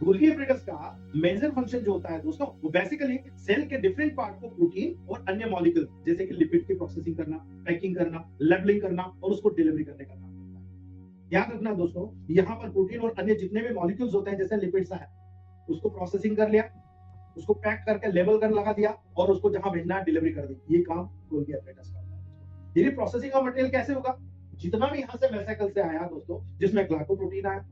गोल्गी एपरेटस का मेजर फंक्शन जो होता है दोस्तों, वो बेसिकली सेल के डिफरेंट पार्ट को प्रोटीन और अन्य मॉलिक्यूल, जैसे कि लिपिड की प्रोसेसिंग करना, पैकिंग करना, लेबलिंग करना, और उसको डिलीवरी करने का काम करता है। याद रखना दोस्तों, यहाँ पर प्रोटीन और अन्य जितने भी मॉलिक्यूल्स होते हैं जैसे लिपिड्स है, उसको प्रोसेसिंग कर लिया, उसको पैक करके लेबल कर लगा दिया और उसको जहां भेजना है डिलीवरी कर दी। ये काम गोल्गी एपरेटस का होता है। ये प्रोसेसिंग ऑफ मटेरियल कैसे होगा? जितना भी यहाँ से वेसिकल से आया दोस्तों, जिसमें ग्लाइकोप्रोटीन आया,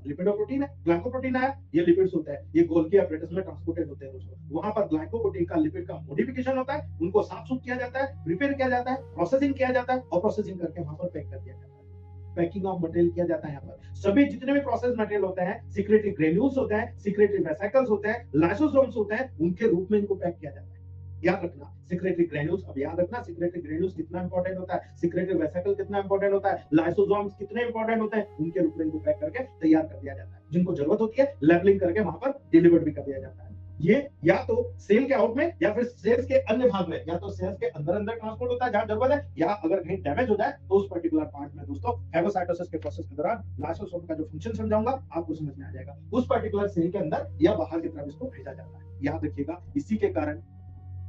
लिपिडोप्रोटीन है, ग्लाइकोप्रोटीन आया, ये लिपिड्स होते हैं, ये गोल्गी एपरेटस में ट्रांसपोर्टेड होते हैं दोस्तों। वहां पर ग्लाइकोप्रोटीन का लिपिड का मॉडिफिकेशन होता है, उनको साफ सुथ किया जाता है, प्रिपेयर किया जाता है, प्रोसेसिंग किया जाता है और प्रोसेसिंग करके वहां पर पैक कर दिया जाता है। पैकिंग ऑफ मटेरियल किया जाता है। यहाँ पर सभी जितने भी प्रोसेस मटेरियल होते हैं, सीक्रेटरी ग्रेन्यूल्स होते हैं, सीक्रेटरी वेसिकल्स होते हैं, लाइसोसोम्स होते हैं, उनके रूप में इनको पैक किया जाता है। याद रखना सीक्रेटरी ग्रेन्यूल्स, अब याद रखना सीक्रेटरी ग्रेन्यूल्स कितना इंपॉर्टेंट होता है, सीक्रेटरी वेसिकल कितना इंपॉर्टेंट होता है, लाइसोसोम्स कितने इंपॉर्टेंट होते हैं, उनके रूप में इनको पैक करके तैयार कर दिया जाता है। जिनको जरूरत होती है लेबलिंग करके वहां पर डिलीवर्ड भी कर दिया जाता है। ये या तो सेल के आउट में या फिर सेल्स के अन्य भाग में, या तो सेल्स के अंदर अंदर ट्रांसपोर्ट होता है जहां जरूरत है, या अगर कहीं डैमेज हो जाए तो उस पर्टिकुलर पार्ट में दोस्तों फेगोसाइटोसिस के प्रोसेस के दौरान लाइसोसोम का जो फंक्शन समझाऊंगा आपको समझ में आ जाएगा। उस पर्टिकुलर सेल के अंदर या बाहर की तरफ इसको भेजा जाता है। याद रखिएगा, इसी के कारण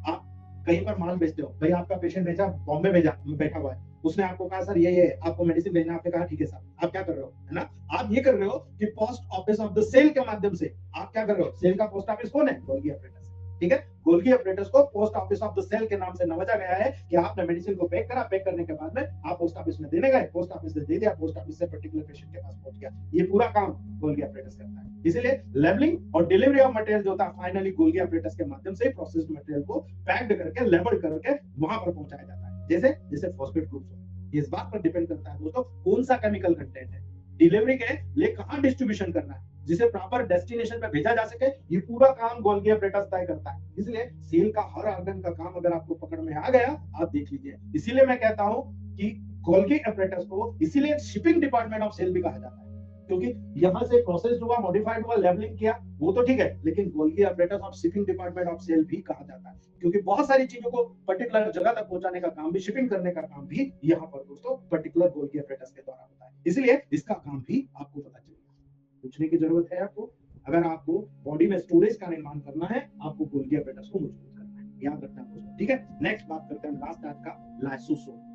आप कहीं पर माल बेचते हो, भाई आपका पेशेंट भेजा बॉम्बे भेजा बैठा हुआ है, उसने आपको कहा सर ये आपको मेडिसिन भेजना, आपने कहा ठीक है साहब। आप क्या कर रहे हो, है ना, आप ये कर रहे हो कि post office of the cell के माध्यम से आप क्या कर रहे हो, सेल का पोस्ट ऑफिस कौन है, गोल्गी एपरेटस। ठीक है, गोल्गी एपरेटस को post office of the cell के नाम से नवाजा गया है कि आपने मेडिसिन को पैक करा, पैक करने के बाद में आप पोस्ट ऑफिस में देने गए, पोस्ट ऑफिस से दे दिया, पोस्ट ऑफिस से पर्टिकुलर पेशेंट के पास पहुंच गया। ये पूरा काम गोल्गी एपरेटस करता है। इसीलिए लेबलिंग और डिलीवरी ऑफ मटेरियल जो होता है फाइनली गोल्गी एपरेटस के माध्यम से प्रोसेस्ड मटेरियल को पैक्ड करके लेबल करके वहां पर पहुंचाया जाता है। जैसे जैसे फॉस्फेट ग्रुप्स हो, इस बात पर डिपेंड करता है दोस्तों कौन सा केमिकल कंटेंट है, डिलीवरी के लिए कहां डिस्ट्रीब्यूशन करना है, जिसे प्रॉपर डेस्टिनेशन पे भेजा जा सके, ये पूरा काम गोल्गी एपरेटस तय करता है। इसलिए सेल का हर ऑर्गन का काम अगर आपको पकड़ में आ गया आप देख लीजिए। इसीलिए मैं कहता हूं कि गोल्गी एपरेटस को इसीलिए शिपिंग डिपार्टमेंट ऑफ सेल भी कहा जाता है, क्योंकि यहां से प्रोसेस हुआ, मॉडिफाइड हुआ, लेबलिंग किया, वो तो ठीक है, लेकिन Golgi apparatus of shipping department of cell भी कहा जाता है, क्योंकि बहुत सारी चीजों को पर्टिकुलर जगह तक पहुंचाने का काम भी, शिपिंग करने का काम भी यहाँ पर दोस्तों पर्टिकुलर गोल्गी एपरेटस के द्वारा होता है। इसलिए इसका काम भी आपको पता चलेगा। पूछने की जरूरत है आपको, अगर आपको बॉडी में स्टोरेज का निर्माण करना है, आपको गोल्गी एपरेटस को मजबूत करना है, याद रखना दोस्तों। ठीक है, नेक्स्ट बात करते हैं लास्ट आज का, लाइसोसोम।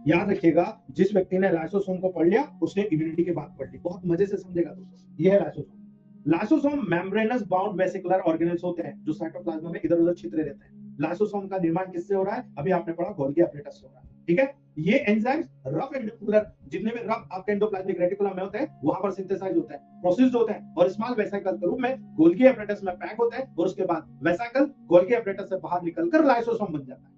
याद रखिएगा, जिस व्यक्ति ने लाइसोसोम को पढ़ लिया उसने इम्यूनिटी की बात पढ़ ली, बहुत मजे से समझेगा दोस्तों। ये है lysosome. Lysosome membranes bound vesicular organelles होते हैं जो साइटोप्लाज्म में इधर उधर छितरे रहते हैं। लाइसोसोम का निर्माण किससे हो रहा है, अभी आपने पढ़ा गोल्गी एपरेटस से हो रहा है। ठीक है, ये एंजाइम्स रफ एंडोकुलर, जितने भी रफ आपके एंडोप्लाज्मिक रेटिकुलम में होते हैं वहां पर सिंथेसाइज होता है, प्रोसेस्ड होते हैं और स्मॉल वेसिकल के रूप में गोल्गी एपरेटस में पैक होते हैं और उसके बाद वेसिकल गोल्गी एपरेटस से बाहर निकलकर लाइसोसोम बन जाता है।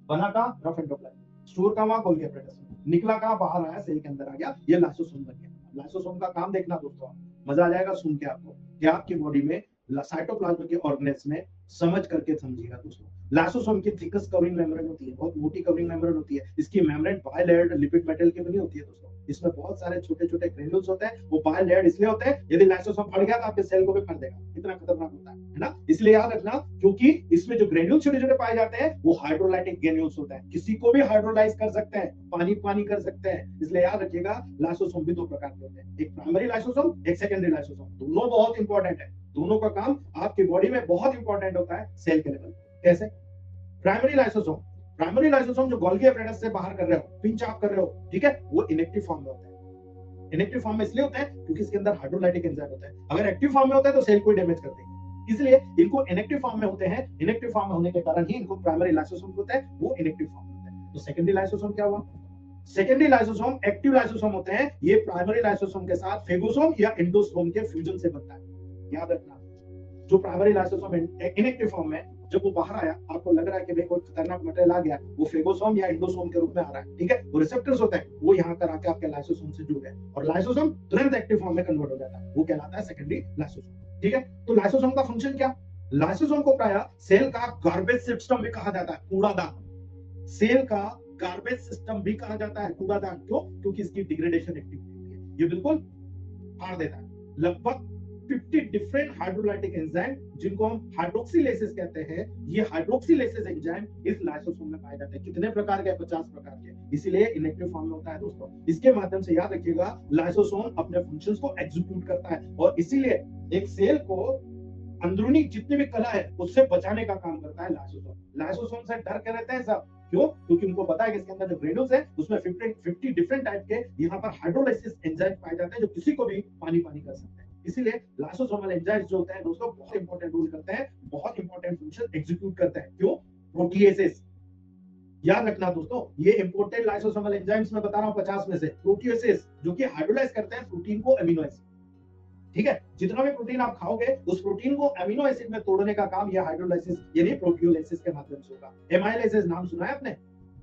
बना का रफ एंडोप्लाज्म, स्टोर का वहां गोल्गी एपरेटस, निकला का बाहर आया, सेल के अंदर आ गया, ये लाइसोसोम बन गया। लाइसोसोम का काम देखना दोस्तों, मजा आ जाएगा सुन के आपको कि आपकी बॉडी में साइटोप्लाज्म के ऑर्गेनेल्स में समझ करके समझिएगा दोस्तों। लाइसोसोम की थिकनेस कवरिंग मेम्ब्रेन होती है, बहुत मोटी कवरिंग मेम्ब्रेन होती है। इसकी मेम्ब्रेन बाइलेयर्ड लिपिड मेटल की बनी होती है दोस्तों। इसमें बहुत सारे छोटे छोटे ग्रेन्यूल्स होते हैं, वो बाइलेयर्ड इसलिए होते हैं, यदि लाइसोसोम फट गया तो आपके सेल को भी फट देगा, इतना खतरनाक होता है ना। इसलिए याद रखना, क्योंकि इसमें जो ग्रेन्यूल्स छोटे छोटे पाए जाते हैं वो हाइड्रोलाइटिक ग्रेन्यूल्स होते हैं, किसी को भी हाइड्रोलाइज कर सकते हैं, पानी पानी कर सकते हैं। इसलिए याद रखिएगा, लाइसोसोम भी दो प्रकार के होते हैं, एक प्राइमरी लाइसोसोम, एक सेकेंडरी लाइसोसोम। दोनों बहुत इंपॉर्टेंट है, दोनों का काम आपकी बॉडी में बहुत इंपॉर्टेंट होता है सेल के लेवल। कैसे? प्राइमरी लाइसोसोम, प्राइमरी लाइसोसोम जो गोल्गी एपरेटस से बाहर कर रहे हो, पिंच ऑफ कर रहे हो, ठीक है, वो इनएक्टिव फॉर्म में होता है। इनएक्टिव फॉर्म में इसलिए होता है क्योंकि इसके अंदर हाइड्रोलाइटिक एंजाइम होता है। अगर एक्टिव फॉर्म में होता है तो सेल को डैमेज कर देंगे, इसलिए इनको इनएक्टिव फॉर्म में होते हैं। इनएक्टिव फॉर्म में होने के कारण ही इनको प्राइमरी लाइसोसोम होता है, वो इनएक्टिव फॉर्म में होता है। तो सेकेंडरी लाइसोसोम क्या हुआ? सेकेंडरी लाइसोसोम एक्टिव लाइसोसोम होते हैं, ये प्राइमरी लाइसोसोम के साथ फेगोसोम या एंडोसोम के फ्यूजन से बनता है। याद रखना, जो प्राइमरी लाइसोसोम इनएक्टिव फॉर्म में जब वो बाहर आया, आपको लग रहा है कि भाई कोई खतरनाक मटेरियल आ गया, वो फेगोसोम या एंडोसोम के रूप में आ रहा है, ठीक है, वो रिसेप्टर्स होते हैं, वो यहाँ कर आके आपके लाइसोसोम से जुड़ गए और लाइसोसोम तुरंत एक्टिव फॉर्म में कन्वर्ट हो जाता है, वो कहलाता है सेकेंडरी लाइसोसोम। ठीक है, तो लाइसोसोम का फंक्शन क्या? लाइसोसोम को प्रायः सेल का गार्बेज सिस्टम भी कहा जाता है, कूड़ादान। सेल का गार्बेज सिस्टम भी कहा जाता है, कूड़ादान। क्यों? क्योंकि इसकी डिग्रेडेशन एक्टिविटी होती है, ये बिल्कुल फाड़ देता है। लगभग 50 डिफरेंट हाइड्रोलाइटिक एंजाइम, जिनको हम हाइड्रोक्सिलेसिस कहते हैं, ये हाइड्रोक्सिलेसिस एंजाइम इस लाइसोसोम में पाए जाते हैं। कितने प्रकार के? 50 प्रकार के। इसीलिए इनएक्टिव फॉर्म में होता है दोस्तों। इसके माध्यम से याद रखिएगा, लाइसोसोम अपने फंक्शंस को एग्जीक्यूट करता है और इसीलिए एक सेल को अंदरूनी जितनी भी कला है उससे बचाने का काम करता है लाइसोसोम। लाइसोसोम से डर के रहते हैं सब, क्यों? क्योंकि उनको पता है कि इसके अंदर जो ग्रेन्यूल्स है उसमें 50 डिफरेंट टाइप के यहाँ पर हाइड्रोलाइसिस एंजाइम पाए जाते हैं जो किसी को भी पानी पानी कर सकते हैं। इसीलिए लाइसोसोमल एंजाइम्स जो होते हैं दोस्तों बहुत इंपॉर्टेंट रोल करते हैं, बहुत इंपॉर्टेंट फंक्शन एग्जीक्यूट करते हैं। क्यों? प्रोटीएसेस। याद रखना दोस्तों, ये इंपोर्टेंट लाइसोसोमल एंजाइम्स में बता रहा हूं 50 में से। प्रोटीएसेस जो कि हाइड्रोलाइज करते हैं प्रोटीन को अमीनो एसिड। ठीक है, जितना भी प्रोटीन आप खाओगे उस प्रोटीन को अमीनो एसिड में तोड़ने का काम यह हाइड्रोलाइसिस यानी प्रोटियोलाइसिस के माध्यम से होगा। एमाइलेजेस नाम सुना है आपने,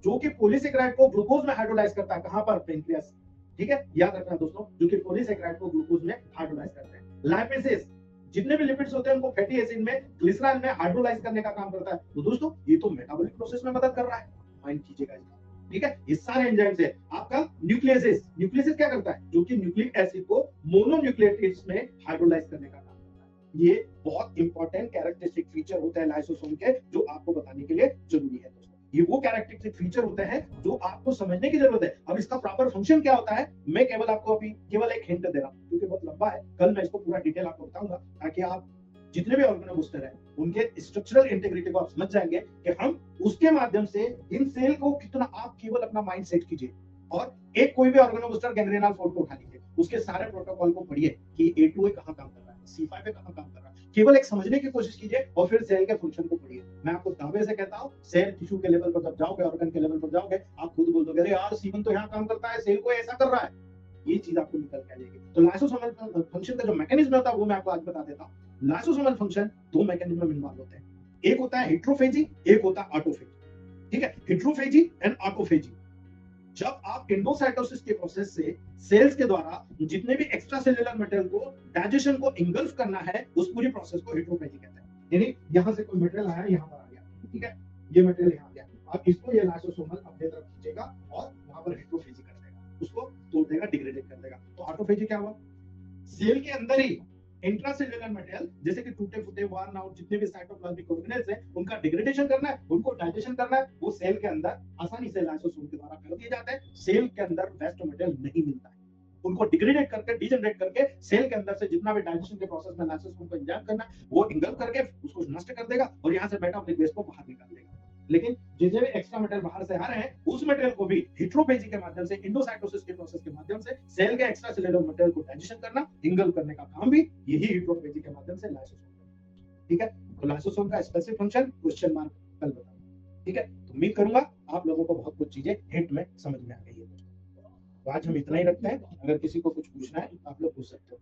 जो कि पॉलीसेकेराइड को ग्लूकोज में हाइड्रोलाइज करता है। कहां पर? पेनक्रियास। ठीक है, याद रखना दोस्तों, जो कि पॉलीसेकेराइड को ग्लूकोज में हाइड्रोलाइज करते हैं। लाइपेसेस जितने भी लिपिड्स होते हैं उनको फैटी एसिड में ग्लिसरॉल में हाइड्रोलाइज करने का काम करता है। तो दोस्तों ये तो मेटाबॉलिक प्रोसेस में मदद कर रहा है, माइंड कीजिएगा इसका। ठीक है, ये सारे एंजाइम्स है। आपका न्यूक्लियसेस, न्यूक्लियसेस क्या करता है? जो कि न्यूक्लिक एसिड को मोनोन्यूक्लियोटाइड्स में हाइड्रोलाइज करने का काम करता है। ये बहुत इंपॉर्टेंट कैरेक्टरिस्टिक फीचर होता है लाइसोसोम के, जो आपको बताने के लिए जरूरी है दोस्तों। ये वो कैरेक्टरिस्टिक फीचर होते हैं जो आपको समझने की जरूरत है। अब इसका प्रॉपर फंक्शन क्या होता है मैं केवल आपको अभी केवल एक हिंट दे रहा हूं, क्योंकि बहुत लंबा है। कल मैं इसको पूरा डिटेल आपको बताऊंगा ताकि आप जितने भी ऑर्गेनोबूस्टर हैं उनके स्ट्रक्चरल इंटीग्रिटी को आप समझ जाएंगे कि हम उसके माध्यम से इन सेल को कितना, आप केवल अपना माइंड सेट कीजिए और एक कोई भी ऑर्गेनोबूस्टर गैंग्रेनल फोल्ड को उठा लीजिए, उसके सारे प्रोटोकॉल को पढ़िए कि A2A कहां काम कर रहा है, C5 पे कहां काम कर रहा है। केवल एक समझने की कोशिश कीजिए और फिर सेल के फंक्शन को पढ़िए। मैं आपको दावे से कहता हूं सेल टिश्यू के लेवल पर जब जाओगे, ऑर्गन के लेवल पर जाओगे, आप खुद बोल दोगे अरे यार C1 तो यहाँ काम करता है, सेल को ऐसा कर रहा है। ये चीज आपको निकल के आ जाएगी। तो लाइसोसोमल फंक्शन का जो मैकेनिज्म होता है वो मैं आपको आज बता देता हूं। लाइसोसोमल फंक्शन दो मैकेनिज्म में इन्वॉल्व होते हैं, एक होता है हेट्रोफेजी, एक होता है ऑटोफेजी। ठीक है, हेट्रोफेजी एंड ऑटोफेजी। जब आप एंडोसाइटोसिस के प्रोसेस से सेल्स के द्वारा जितने भी एक्स्ट्रा सेलुलर मटेरियल को डाइजेशन को इंगल्फ करना है उस पूरी प्रोसेस को हेट्रोफेजी कहते हैं। यानी यहां से कोई मटेरियल आया यहां पर आ गया, ठीक है, ये मटेरियल यहां आ गया, आप इसको ये लाइसोसोमल अपने तरफ खींचेगा और वहां पर हेट्रोफेजी कर देगा, उसको तोड़ देगा, डिग्रेडेट कर देगा। तो ऑटोफेजी क्या हुआ? सेल के अंदर ही इंट्रासेल्युलर मटेरियल जैसे कि टूटे फूटे वर्न आउट जितने भी साइटोप्लाज्मिक ऑर्गेनेल्स हैं उनका डिग्रेडेशन करना है, उनको डाइजेशन करना है, वो सेल के अंदर आसानी से लाइसोसोम के द्वारा कर दिए जाते हैं। सेल के अंदर वेस्ट मटेरियल नहीं मिलता है, उनको डिग्रेडेट करके डिजनरेट करके सेल के अंदर से जितना भी डाइजेशन के प्रोसेस में लाइसोसोम को इंजेक्ट करना है वो इंगल्फ करके उसको नष्ट कर देगा और यहाँ से मेटाबॉलिक वेस्ट को बाहर निकाल देगा। लेकिन जितने भी एक्स्ट्रा मटेरियल बाहर से आ रहे हैं उस मटेरियल को भी हेट्रोफेजी के माध्यम से एंडोसाइटोसिस के प्रोसेस के माध्यम से सेल के एक्स्ट्रा सेलुलर मटेरियल को डाइजेशन करना, इंगल्फ करने का काम भी यही हेट्रोफेजी के माध्यम से लाइसोसोम करता है। ठीक है, तो लाइसोसोम का स्पेसिफिक फंक्शन क्वेश्चन मार्क कल बताऊंगा। ठीक है, तो उम्मीद करूंगा आप लोगों को बहुत कुछ चीजें हिंट में समझ में आ गई है। तो आज हम इतना ही रखते हैं, अगर किसी को कुछ पूछना है आप लोग पूछ सकते हो।